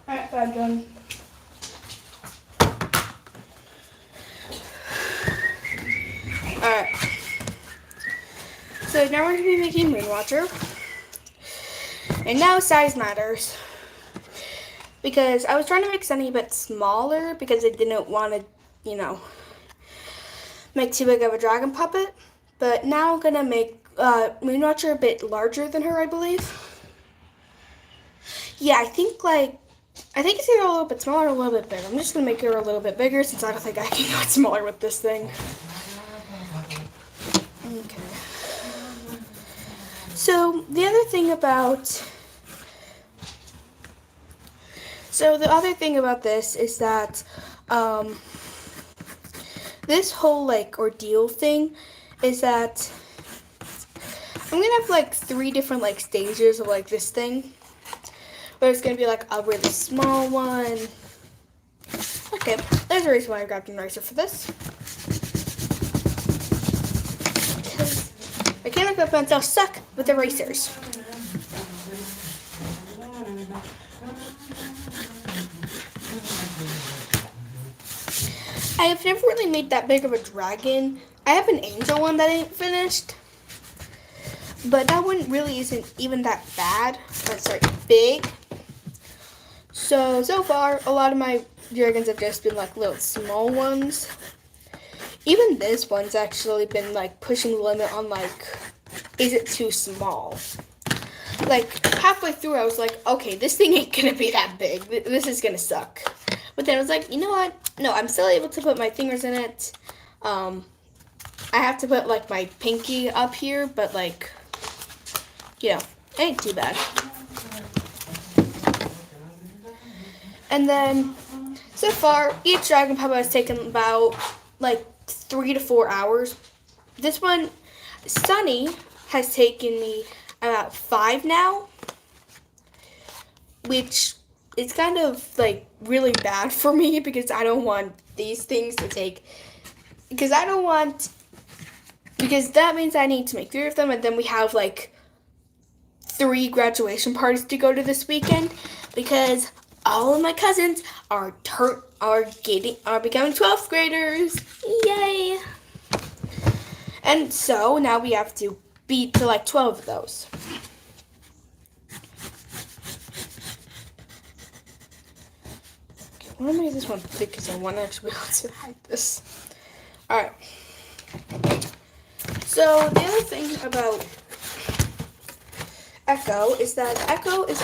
Alright, I'm done. Alright. So now we're going to be making Moonwatcher. And now size matters. Because I was trying to make Sunny a bit smaller because I didn't want to, you know, make too big of a dragon puppet. But now I'm going to make Moonwatcher a bit larger than her, I believe. Yeah, I think it's either a little bit smaller or a little bit bigger. I'm just going to make her a little bit bigger since I don't think I can go smaller with this thing. Okay. So, the other thing about this is that, this whole, like, ordeal thing is that I'm going to have, like, 3 different, like, stages of, like, this thing. There's going to be, like, a really small one. Okay, there's a reason why I grabbed an eraser for this. Mechanical pencils suck with erasers. have never really made that big of a dragon. I have an angel one that ain't finished. But that one really isn't even that bad. Sorry, big. So far, a lot of my dragons have just been like little small ones. Even this one's actually been like pushing the limit on like, is it too small? Like halfway through I was like, okay, this thing ain't gonna be that big. This is gonna suck. But then I was like, you know what? No, I'm still able to put my fingers in it. I have to put like my pinky up here, but like, you know, it ain't too bad. And then, so far, each dragon puppet has taken about like 3 to 4 hours. This one, Sunny, has taken me about 5 now, which is kind of like really bad for me because I don't want these things to take, because that means I need to make 3 of them, and then we have like 3 graduation parties to go to this weekend because all of my cousins are becoming 12th graders. Yay! And so now we have to beat to like 12 of those. Okay, I want to make this one big because I want to actually be able to hide this. Alright. So the other thing about Echo is that Echo is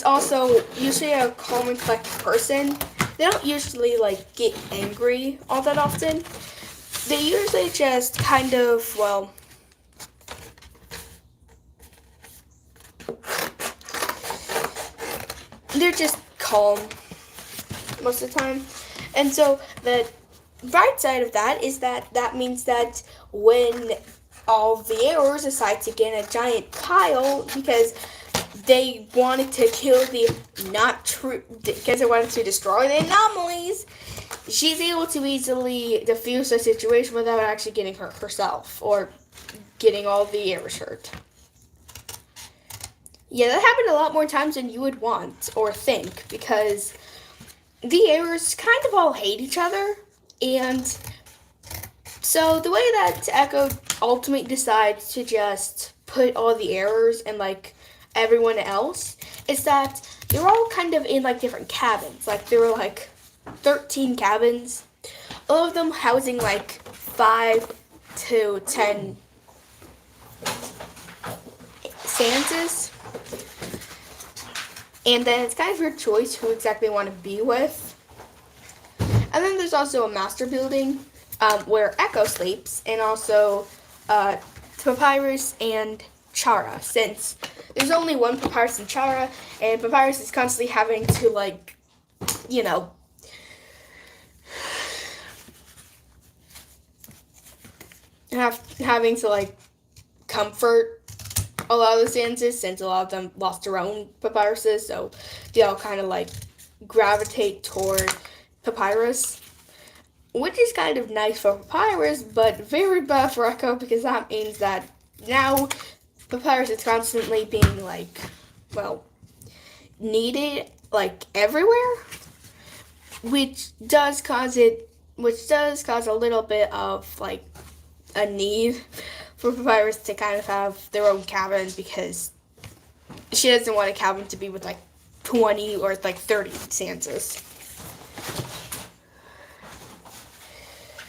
also usually a calm and collected person. They don't usually like get angry all that often. They usually just kind of, well, they're just calm most of the time. And so the bright side of that is that means that when all the errors decide to get in a giant pile because they wanted to kill because they wanted to destroy the anomalies, she's able to easily defuse the situation without actually getting hurt herself or getting all the errors hurt. Yeah, that happened a lot more times than you would want or think because the errors kind of all hate each other, and so the way that Echo ultimately decides to just put all the errors and like everyone else is that they're all kind of in like different cabins. Like there were like 13 cabins, all of them housing like 5 to 10 stances. And then it's kind of your choice who exactly you want to be with. And then there's also a master building where Echo sleeps, and also Papyrus and Chara, since there's only one Papyrus and Chara, and Papyrus is constantly having to, like, you know, having to, like, comfort a lot of the stances, since a lot of them lost their own Papyruses, so they all kind of, like, gravitate toward Papyrus, which is kind of nice for Papyrus, but very bad for Echo, because that means that now Papyrus is constantly being, like, well, needed, like, everywhere, which does cause a little bit of, like, a need for Papyrus to kind of have their own cabin, because she doesn't want a cabin to be with, like, 20 or, like, 30 stances.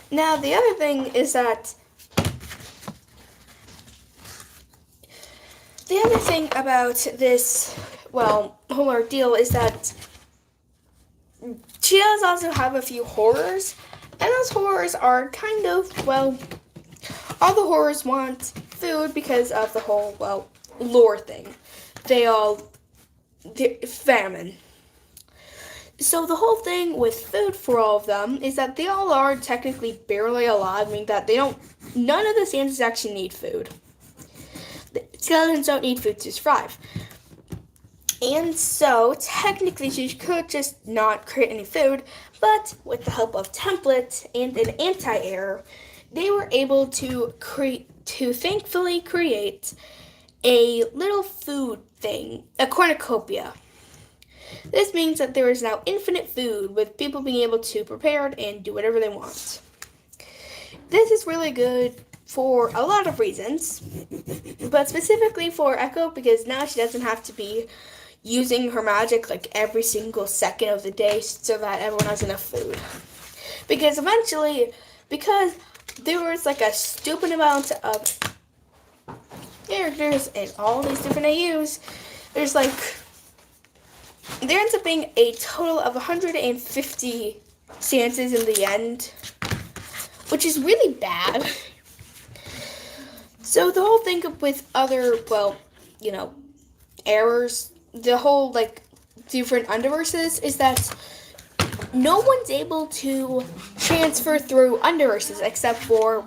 Now, the other thing is that the other thing about this, well, whole ordeal is that she does also have a few horrors, and those horrors are kind of, well, all the horrors want food because of the whole, well, lore thing. Famine. So the whole thing with food for all of them is that they all are technically barely alive, meaning that none of the stances actually need food. The skeletons don't need food to survive. And so, technically, she could just not create any food, but with the help of templates and an anti-error, they were able to thankfully create a little food thing, a cornucopia. This means that there is now infinite food, with people being able to prepare it and do whatever they want. This is really good for a lot of reasons, but specifically for Echo, because now she doesn't have to be using her magic like every single second of the day so that everyone has enough food. Because eventually, because there was like a stupid amount of characters and all these different AUs, there ends up being a total of 150 stances in the end, which is really bad. So the whole thing with other, errors, the whole different underverses is that no one's able to transfer through underverses except for,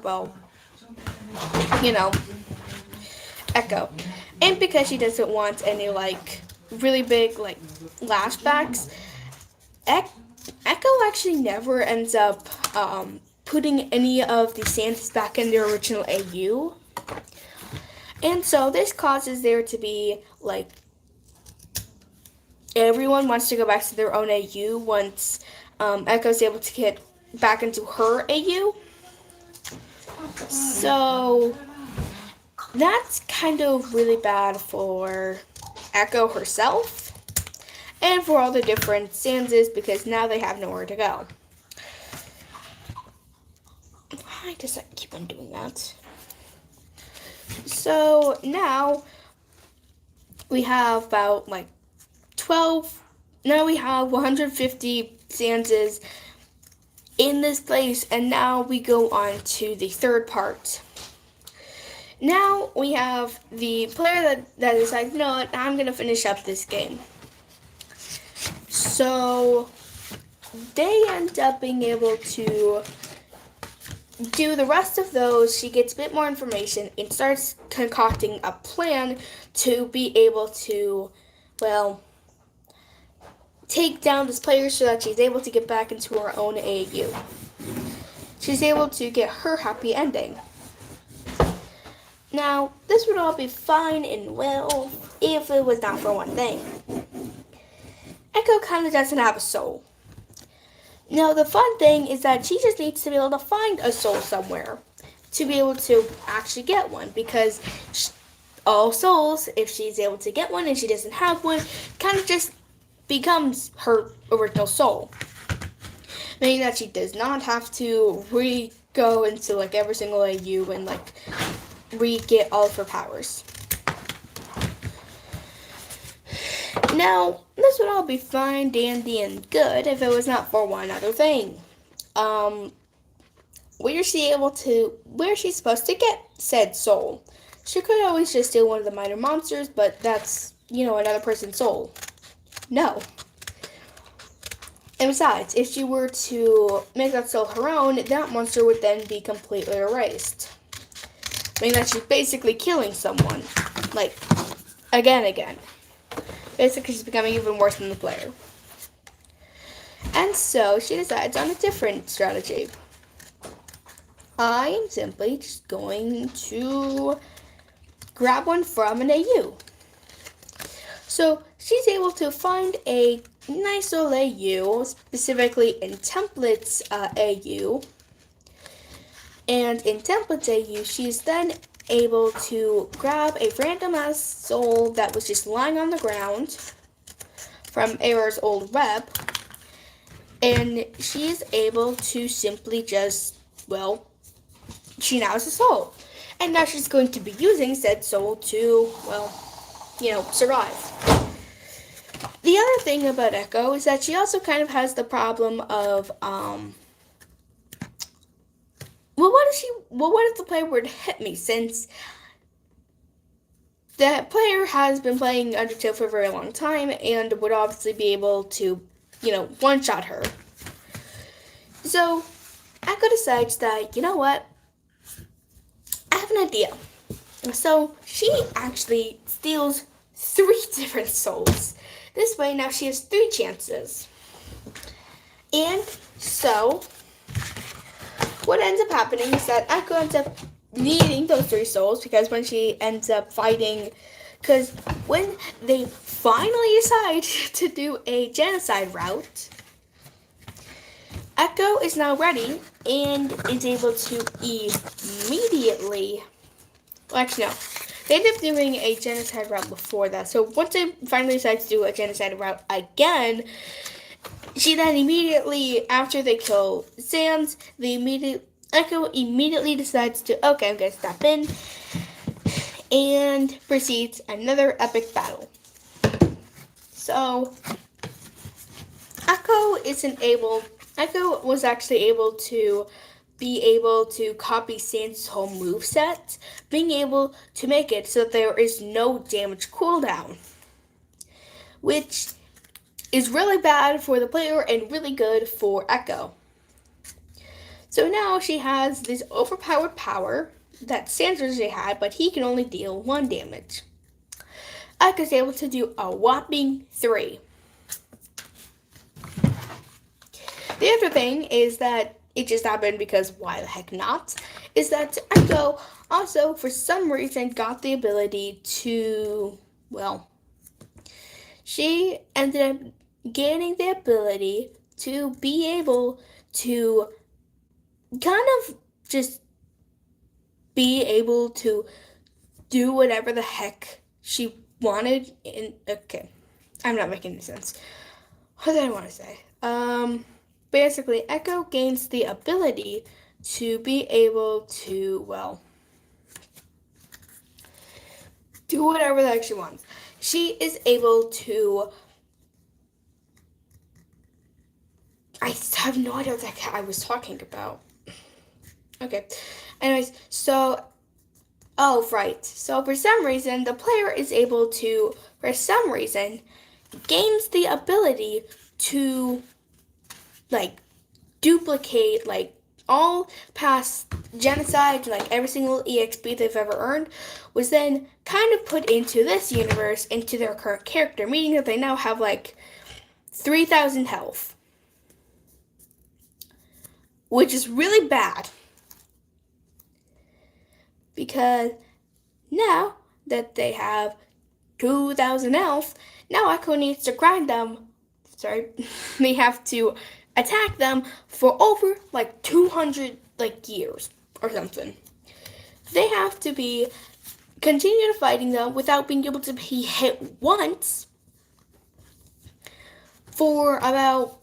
Echo. And because she doesn't want any really big lashbacks, Echo actually never ends up putting any of the stances back in their original AU. And so this causes there to be everyone wants to go back to their own AU once Echo's able to get back into her AU. So that's kind of really bad for Echo herself and for all the different stanzas, because now they have nowhere to go. Why does that keep on doing that? So now we have about 12, now we have 150 stanzas in this place, and now we go on to the third part. Now we have the player that decides, you know what, I'm going to finish up this game. So they end up being able to do the rest of those. She gets a bit more information and starts concocting a plan to be able to, take down this player so that she's able to get back into her own AU. She's able to get her happy ending. Now, this would all be fine and well if it was not for one thing. Echo kind of doesn't have a soul. Now, the fun thing is that she just needs to be able to find a soul somewhere to be able to actually get one, because all souls, if she's able to get one and she doesn't have one, kind of just becomes her original soul. Meaning that she does not have to go into every single AU and re-get all of her powers. Now, this would all be fine, dandy, and good if it was not for one other thing. Where she's supposed to get said soul. She could always just steal one of the minor monsters, but that's, another person's soul. No. And besides, if she were to make that soul her own, that monster would then be completely erased. Meaning that she's basically killing someone. Again. Basically, she's becoming even worse than the player. And so, she decides on a different strategy. I am simply just going to grab one from an AU. So, she's able to find a nice little AU, specifically in Templates AU. And in Templates AU, she's then able to grab a random ass soul that was just lying on the ground from Error's old web, and she's able to simply just, she now has a soul, and now she's going to be using said soul to, survive. The other thing about Echo is that she also kind of has the problem of, what if the player were to hit me, since the player has been playing Undertale for a very long time and would obviously be able to, one-shot her. So, Echo decides that, you know what, I have an idea. So, she actually steals 3 different souls. This way, now she has 3 chances. And so, what ends up happening is that Echo ends up needing those 3 souls, because when she ends up fighting, because when they finally decide to do a genocide route, Echo is now ready and is able to immediately. Well, actually, no. They ended up doing a genocide route before that. So once they finally decide to do a genocide route again, she then immediately, after they kill Sans, Echo immediately decides to, okay, I'm going to step in, and proceeds another epic battle. So, Echo was actually able to copy Sans' whole moveset, being able to make it so that there is no damage cooldown, which is really bad for the player and really good for Echo. So now she has this overpowered power that Sans usually had, but he can only deal 1 damage. Echo's able to do a whopping 3. The other thing is that it just happened because why the heck not, is that Echo also for some reason got the ability to, well, she ended up gaining the ability to be able to kind of just be able to do whatever the heck she wanted. Okay, I'm not making any sense. What did I want to say? Basically, Echo gains the ability to be able to, well, do whatever the heck she wants. She is able to, I have no idea what the heck I was talking about. Okay, anyways, so, oh, right. So for some reason, the player is able to, for some reason, gains the ability to, like, duplicate, like, all past genocide, like every single EXP they've ever earned, was then kind of put into this universe, into their current character, meaning that they now have, like, 3,000 health. Which is really bad. Because now that they have 2,000 health, now Echo needs to grind them. They have to attack them for over like 200 like years or something. They have to continue fighting them without being able to be hit once for about.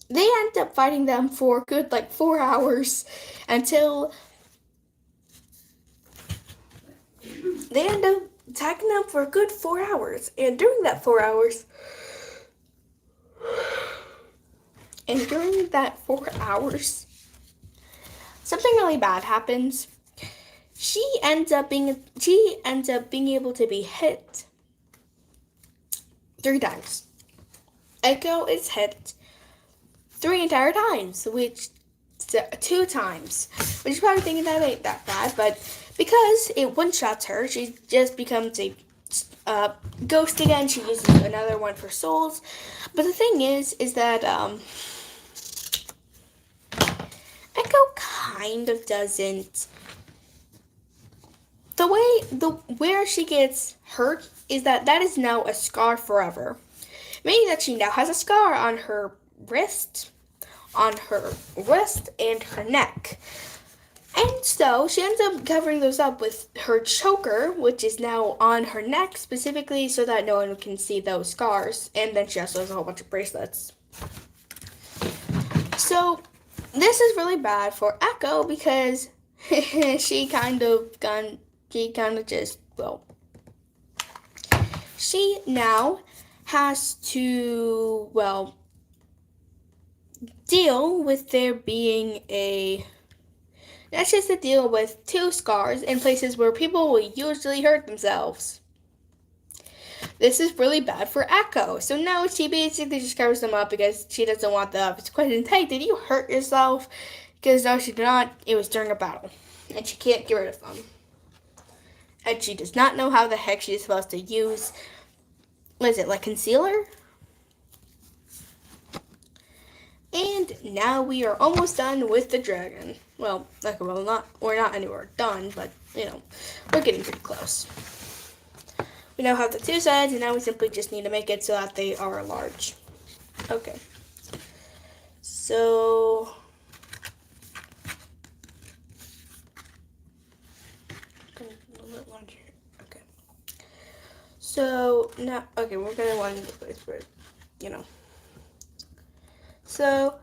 They end up fighting them for a good like 4 hours until they end up attacking them for a good 4 hours. And during that 4 hours, something really bad happens. She ends up being able to be hit 3 times. Echo is hit 3 entire times, which 2 times, which is probably thinking that ain't that bad, but because it one-shots her, she just becomes a ghost again. She uses another one for souls, but the thing is that Echo kind of doesn't. Where she gets hurt is that is now a scar forever, meaning that she now has a scar on her wrist and her neck. And so she ends up covering those up with her choker, which is now on her neck specifically so that no one can see those scars. And then she also has a whole bunch of bracelets. So this is really bad for Echo because she now has to, well, deal with there being that's just to deal with 2 scars in places where people will usually hurt themselves. This is really bad for Echo. So now she basically just covers them up because she doesn't want the question, hey, did you hurt yourself? Because no, she did not. It was during a battle. And she can't get rid of them. And she does not know how the heck she's supposed to use, what is it, like concealer? And now we are almost done with the dragon. Well, we're not anywhere done, but, we're getting pretty close. We now have the two sides, and now we simply just need to make it so that they are large. Okay. So okay. So now, okay, we're gonna want to place where, you know. So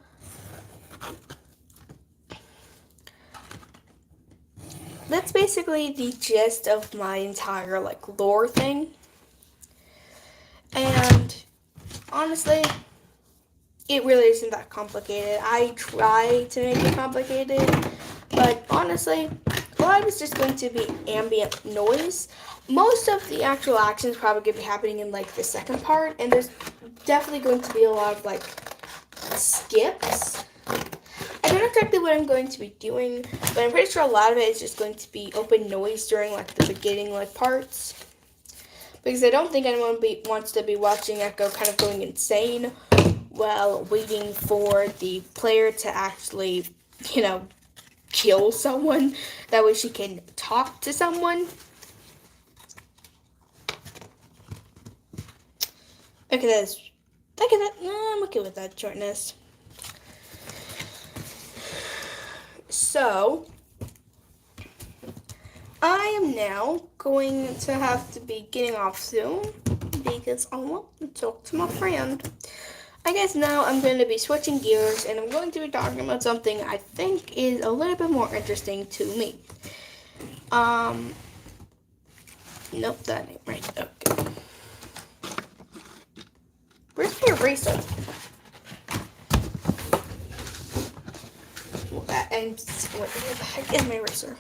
that's basically the gist of my entire like lore thing. And honestly, it really isn't that complicated. I try to make it complicated, but honestly, a lot of it's just going to be ambient noise. Most of the actual action is probably going to be happening in like the second part, and there's definitely going to be a lot of like skips. I don't know exactly what I'm going to be doing, but I'm pretty sure a lot of it is just going to be open noise during like the beginning like parts. Because I don't think anyone wants to be watching Echo kind of going insane while waiting for the player to actually, you know, kill someone. That way she can talk to someone. Look at this. Look at that. No, I'm okay with that shortness. So, I am now going to have to be getting off soon because I want to talk to my friend. I guess now I'm going to be switching gears and I'm going to be talking about something I think is a little bit more interesting to me. Nope, that ain't right. Okay. Where's my eraser? And what the heck is my eraser?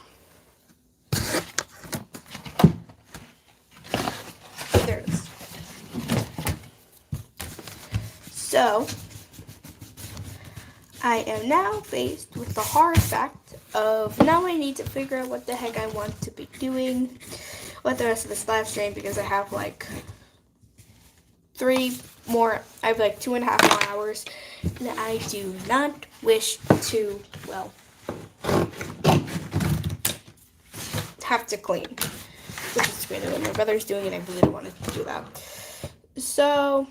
There it is. So, I am now faced with the hard fact of now I need to figure out what the heck I want to be doing with the rest of this live stream because I have like 2.5 more hours that I do not wish to, well, have to clean. Which is great when my brother's doing it, I really don't want to do that. So,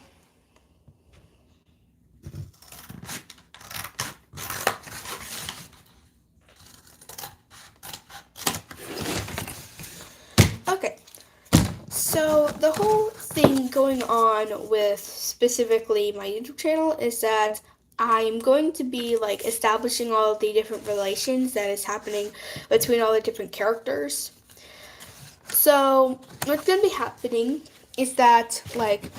okay. So, the whole thing going on with specifically my YouTube channel is that I'm going to be like establishing all of the different relations that is happening between all the different characters. So what's going to be happening is that like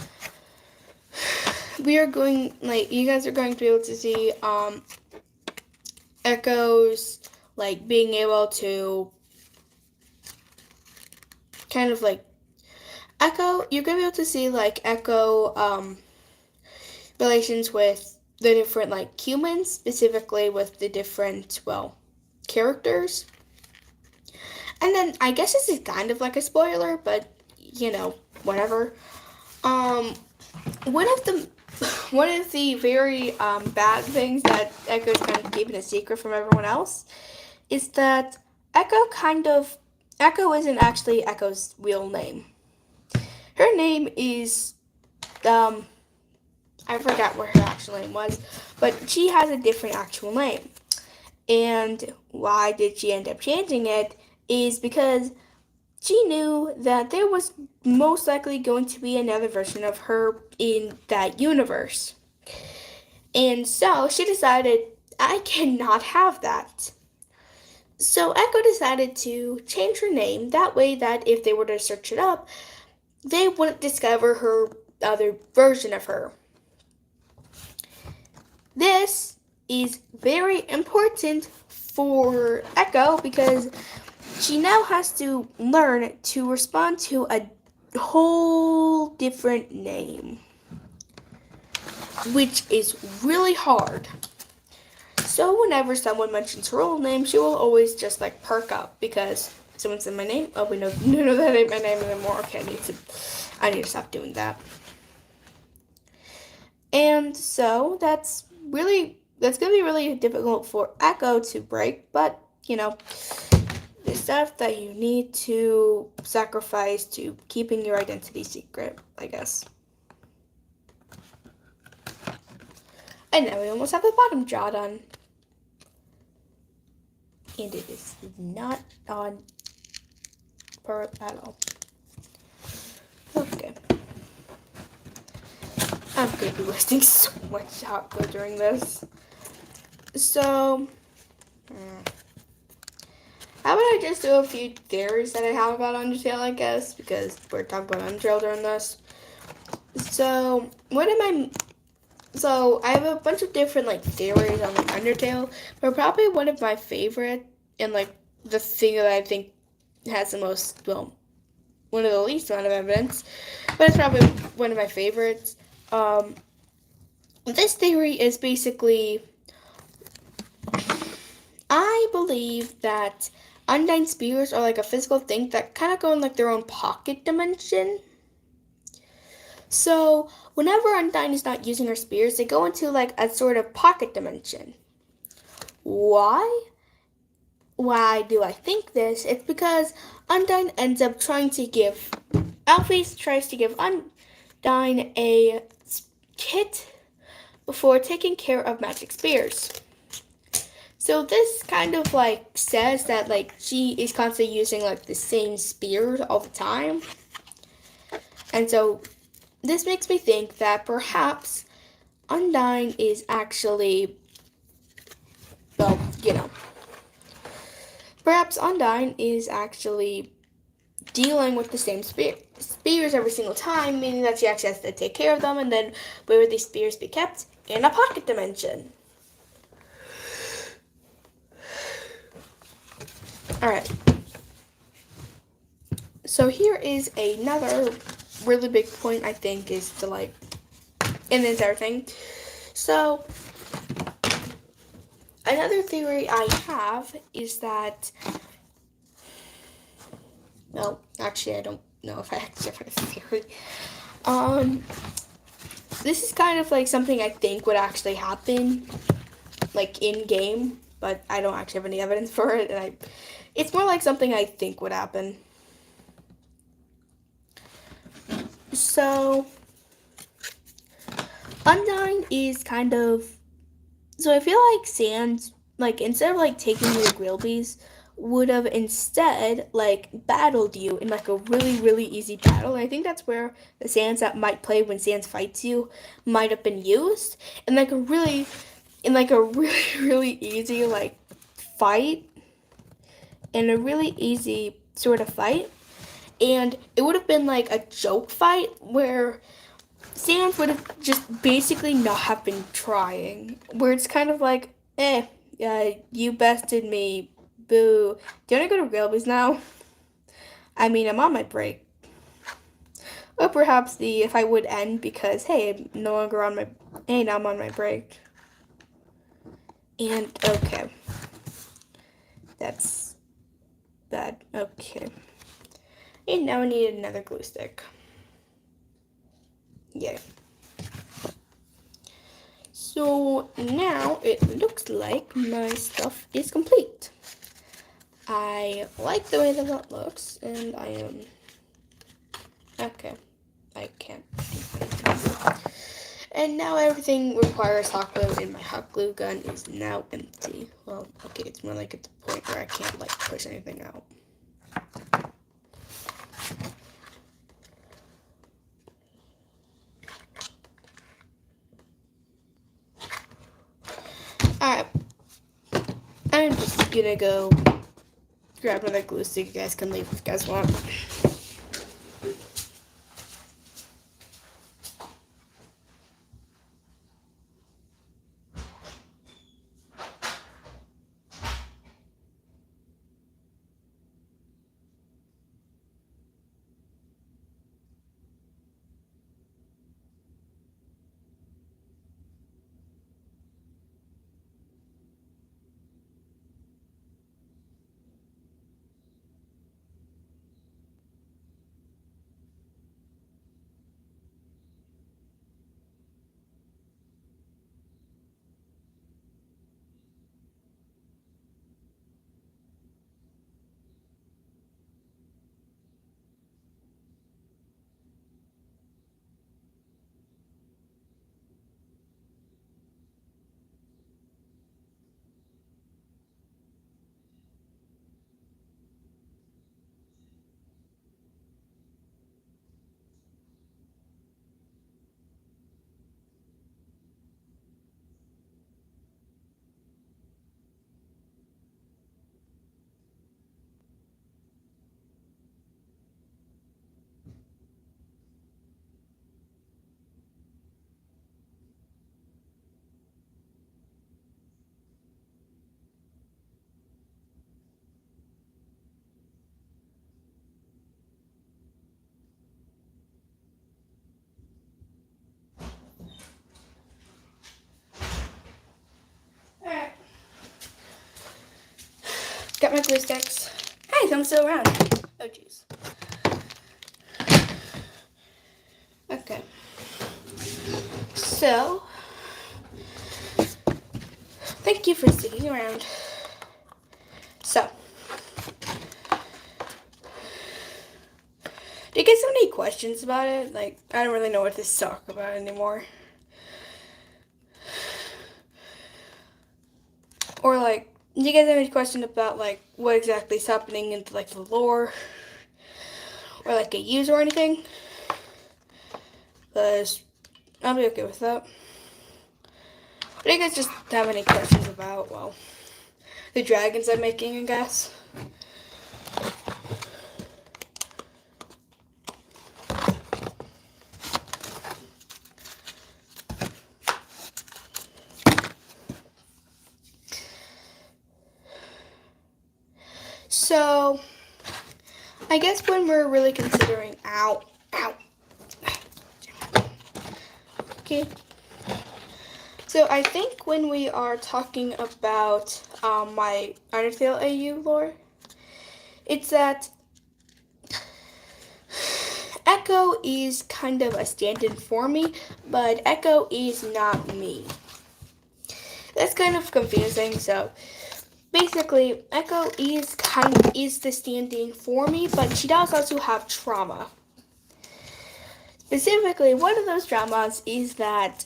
we are going like you guys are going to be able to see Echo's like being able to kind of like Echo, you're going to be able to see like Echo relations with the different like humans, specifically with the different, well, characters. And then I guess this is kind of like a spoiler, but you know, whatever. One of the very bad things that Echo's kind of keeping a secret from everyone else is that Echo isn't actually Echo's real name. Her name is I forgot what her actual name was, but she has a different actual name. And why did she end up changing it is because she knew that there was most likely going to be another version of her in that universe. And so she decided, I cannot have that. So Echo decided to change her name that way that if they were to search it up, they wouldn't discover her other version of her. This is very important for Echo because she now has to learn to respond to a whole different name, which is really hard. So whenever someone mentions her old name, she will always just like perk up because someone said my name. Oh, we know that ain't my name anymore. Okay, I need to stop doing that. And so that's going to be really difficult for Echo to break, but you know, this stuff that you need to sacrifice to keeping your identity secret, I guess. And now we almost have the bottom jaw done. And it is not on per at all. Okay. I'm going to be wasting so much hot glue during this. So, how about I just do a few theories that I have about Undertale, I guess, because we're talking about Undertale during this. So, I have a bunch of different, like, theories on, like, Undertale, but probably one of my favorite, and, like, the thing that I think has the most, well, one of the least amount of evidence, but it's probably one of my favorites. This theory is basically, I believe that Undyne Spears are like a physical thing that kind of go in like their own pocket dimension. So whenever Undyne is not using her spears, they go into like a sort of pocket dimension. Why? Why do I think this? It's because Undyne ends up trying to give, Alphys tries to give Undyne a kit before taking care of magic spears. So this kind of like says that like she is constantly using like the same spears all the time. And so this makes me think that perhaps Undyne is actually, well, perhaps Undyne is actually dealing with the same spears every single time, meaning that she actually has to take care of them, and then where would these spears be kept? In a pocket dimension. Alright. So here is another really big point I think is to like in this everything. So another theory I have is that, well, actually I don't know if I actually have a theory. This is kind of like something I think would actually happen, like in game, but I don't actually have any evidence for it, and it's more like something I think would happen. So Undyne is kind of, so I feel like Sans, like instead of like taking you to Grillby's, would have instead like battled you in like a really easy battle. And I think that's where the Sans that might play when Sans fights you might have been used in like a really easy like fight, in a really easy sort of fight. And it would have been like a joke fight where Sans would have just basically not have been trying. Where it's kind of like, you bested me, boo. Do you want to go to Grillby's now? I mean, I'm on my break. Or perhaps the if I would end because, hey, I'm no longer on my, hey, now I'm on my break. And, okay. That's bad. Okay. And now I need another glue stick. Yay. So now it looks like my stuff is complete. I like the way that looks, and I am, okay, I can't do anything. And now everything requires hot glue, and my hot glue gun is now empty. Well, okay, it's more like at the point where I can't like push anything out. Alright, I'm just gonna go grab another glue stick. You guys can leave if you guys want. Got my glue sticks. Hey, I'm still around. Oh, jeez. Okay. So, thank you for sticking around. So, do you guys have any questions about it? Like, I don't really know what to talk about anymore. Or like, do you guys have any question about like what exactly is happening in like the lore, or like a use or anything? Because I'll be okay with that. But do you guys just have any questions about, well, the dragons I'm making, I guess? So, I guess when we're really considering, ow, okay. So I think when we are talking about my Undertale AU lore, it's that Echo is kind of a stand-in for me, but Echo is not me. That's kind of confusing. So basically, Echo is the stand-in for me, but she does also have trauma. Specifically, one of those traumas is that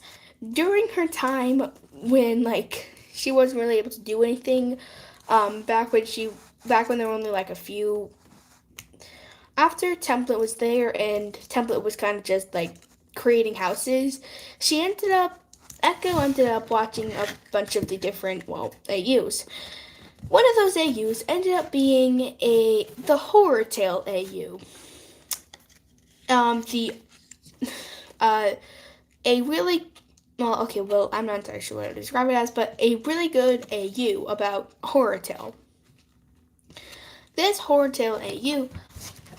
during her time when like she wasn't really able to do anything, back when there were only like a few. After Template was there and Template was kind of just like creating houses, Echo ended up watching a bunch of the different, well, AUs. One of those AUs ended up being the Horror Tale AU. A really, well, okay, well, I'm not entirely sure what to describe it as, but a really good AU about Horror Tale. This Horror Tale AU,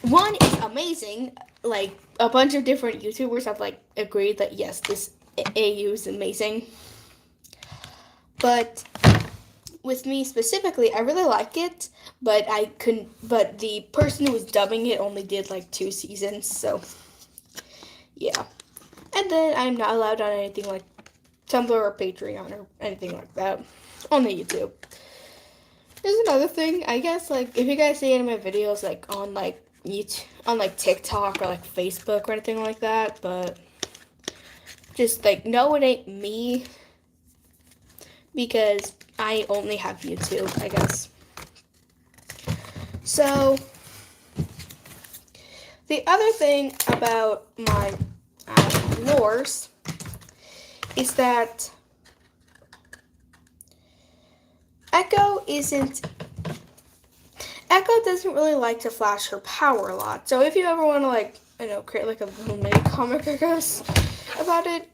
one is amazing. Like, a bunch of different YouTubers have, like, agreed that, yes, this AU is amazing. But with me specifically, I really like it, but the person who was dubbing it only did, like, 2 seasons, so, yeah. And then I'm not allowed on anything like Tumblr or Patreon or anything like that. Only YouTube. There's another thing, I guess, like, if you guys see any of my videos, like, on, like, YouTube, on, like, TikTok or, like, Facebook or anything like that, but just, like, no, it ain't me, because I only have YouTube, I guess. So, the other thing about my lores is that Echo doesn't really like to flash her power a lot. So if you ever want to, like, create like a little mini comic, I guess, about it,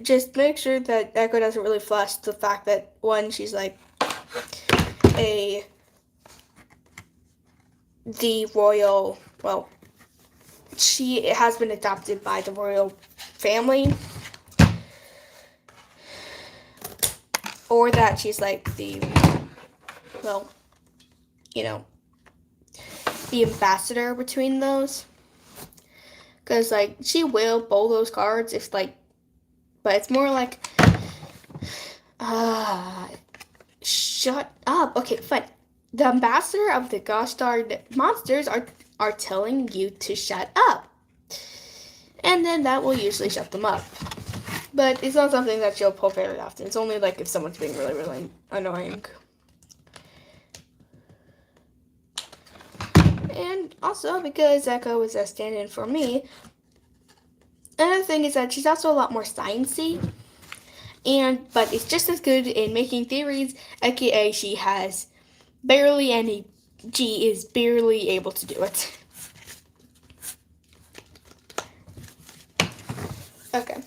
just make sure that Echo doesn't really flash the fact that, one, she's like the royal, well, she has been adopted by the royal family, or that she's like the, well, the ambassador between those. Because, like, she will bowl those cards if, like, but it's more like, shut up. Okay, fine. The ambassador of the gosh darn monsters are telling you to shut up. And then that will usually shut them up. But it's not something that she'll pull very often. It's only, like, if someone's being really, really annoying. And also, because Echo is a stand-in for me, another thing is that she's also a lot more sciencey. But it's just as good in making theories, aka she is barely able to do it. Okay.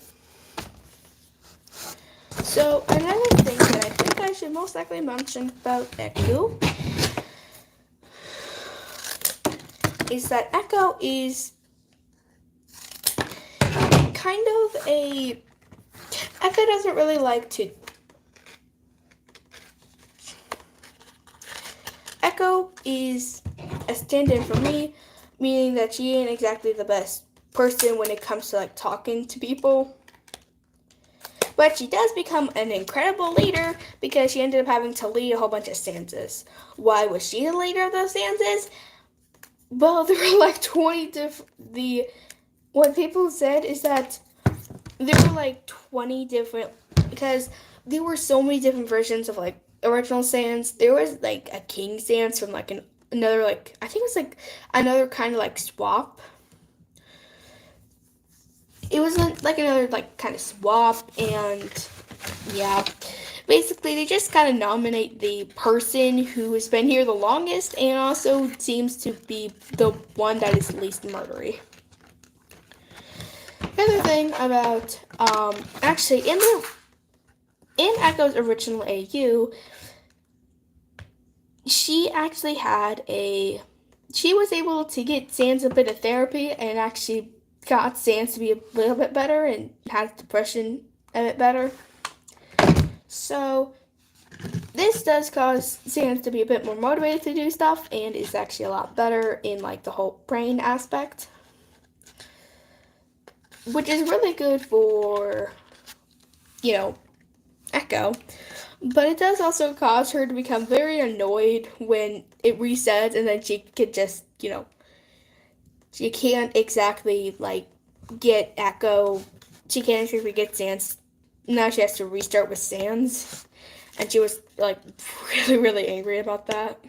So another thing that I think I should most likely mention about Echo is that Echo is kind of Echo doesn't really like to Echo is a stand-in for me, meaning that she ain't exactly the best person when it comes to like talking to people. But she does become an incredible leader because she ended up having to lead a whole bunch of stanzas. Why was she the leader of those stanzas? Well, there were like 20 different. What people said is that there were like 20 different, because there were so many different versions of like original sans. There was like a king sans from like another, like I think it was like another kind of like swap. It was like another like kind of swap, and yeah, basically they just kind of nominate the person who has been here the longest and also seems to be the one that is least murdery. The other thing about actually in Echo's original AU, she actually she was able to get Sans a bit of therapy and actually got Sans to be a little bit better and had depression a bit better. So this does cause Sans to be a bit more motivated to do stuff and is actually a lot better in like the whole brain aspect, which is really good for, Echo. But it does also cause her to become very annoyed when it resets, and then she could just, she can't exactly like get Echo. She can't exactly get Sans. Now she has to restart with Sans, and she was like really, really angry about that.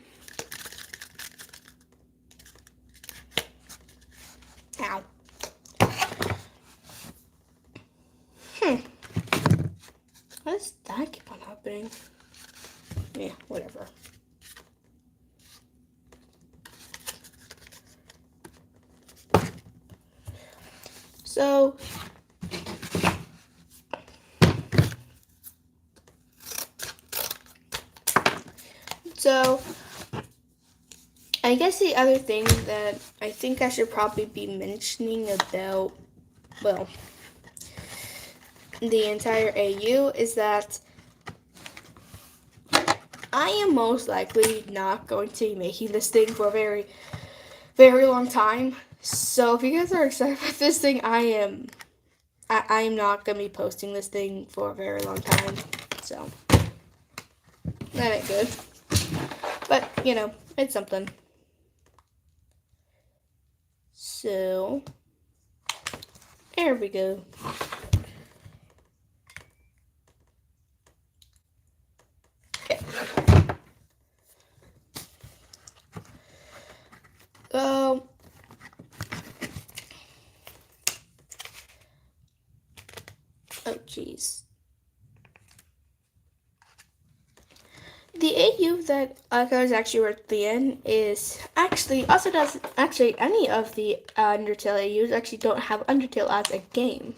Ow. Why does that keep on happening? Yeah, whatever. So, I guess the other thing that I think I should probably be mentioning about, well, the entire AU is that I am most likely not going to be making this thing for a very, very long time. So if you guys are excited about this thing, I am not going to be posting this thing for a very long time. So that ain't good. But, it's something. So there we go. Okay. Oh jeez. The AU that Echo is actually working in is also does any of the Undertale AUs actually don't have Undertale as a game,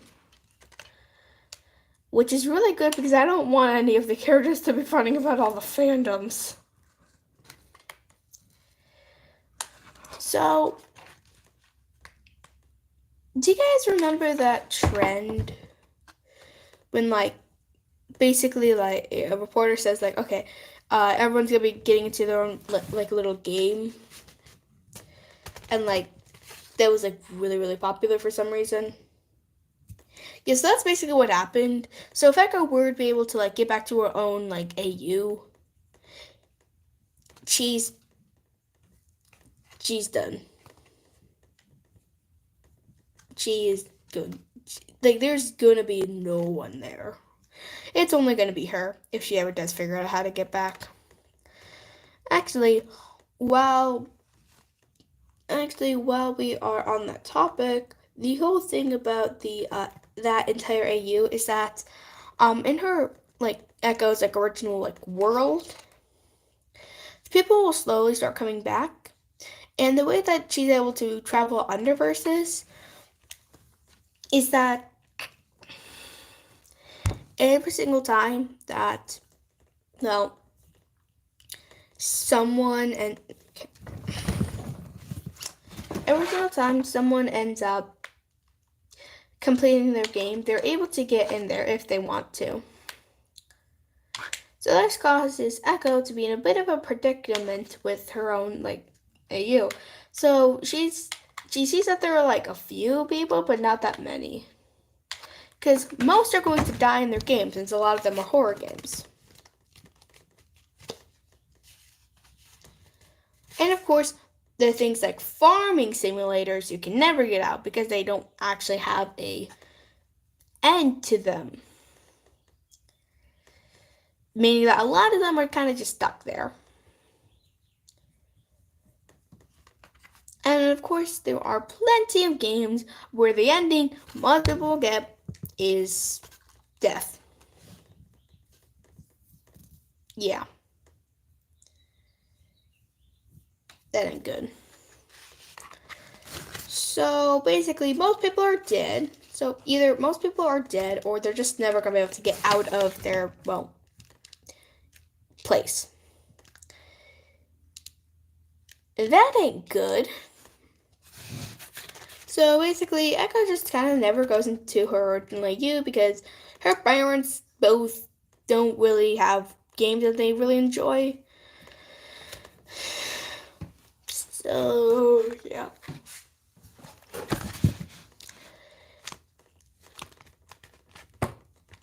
which is really good because I don't want any of the characters to be finding about all the fandoms. So, do you guys remember that trend when like basically like a reporter says like, okay, everyone's gonna be getting into their own like little game, and like that was like really, really popular for some reason. Yeah, so that's basically what happened. So if Echo were to be able to like get back to her own like AU, she's done. She is good. Like there's gonna be no one there. It's only gonna be her if she ever does figure out how to get back. Actually, while we are on that topic, the whole thing about the that entire AU is that in her like Echo's like original like world, people will slowly start coming back, and the way that she's able to travel underverses is that every single time that someone ends up completing their game, they're able to get in there if they want to. So this causes Echo to be in a bit of a predicament with her own AU. So she sees that there are like a few people, but not that many. Because most are going to die in their games, since a lot of them are horror games. And of course, there are things like farming simulators you can never get out because they don't actually have a end to them. Meaning that a lot of them are kind of just stuck there. And of course, there are plenty of games where the ending most people get is death. Yeah. That ain't good. So basically, most people are dead. So either most people are dead or they're just never going to be able to get out of their, place. That ain't good. So basically, Echo just kind of never goes into her original AU because her parents both don't really have games that they really enjoy. So, yeah.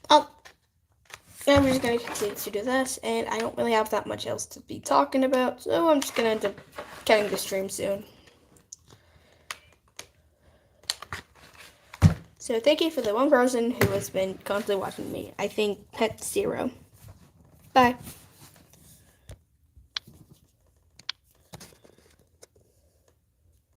Oh, I'm just going to continue to do this, and I don't really have that much else to be talking about, so I'm just going to end up cutting the stream soon. So thank you for the one person who has been constantly watching me. I think Pet Zero. Bye.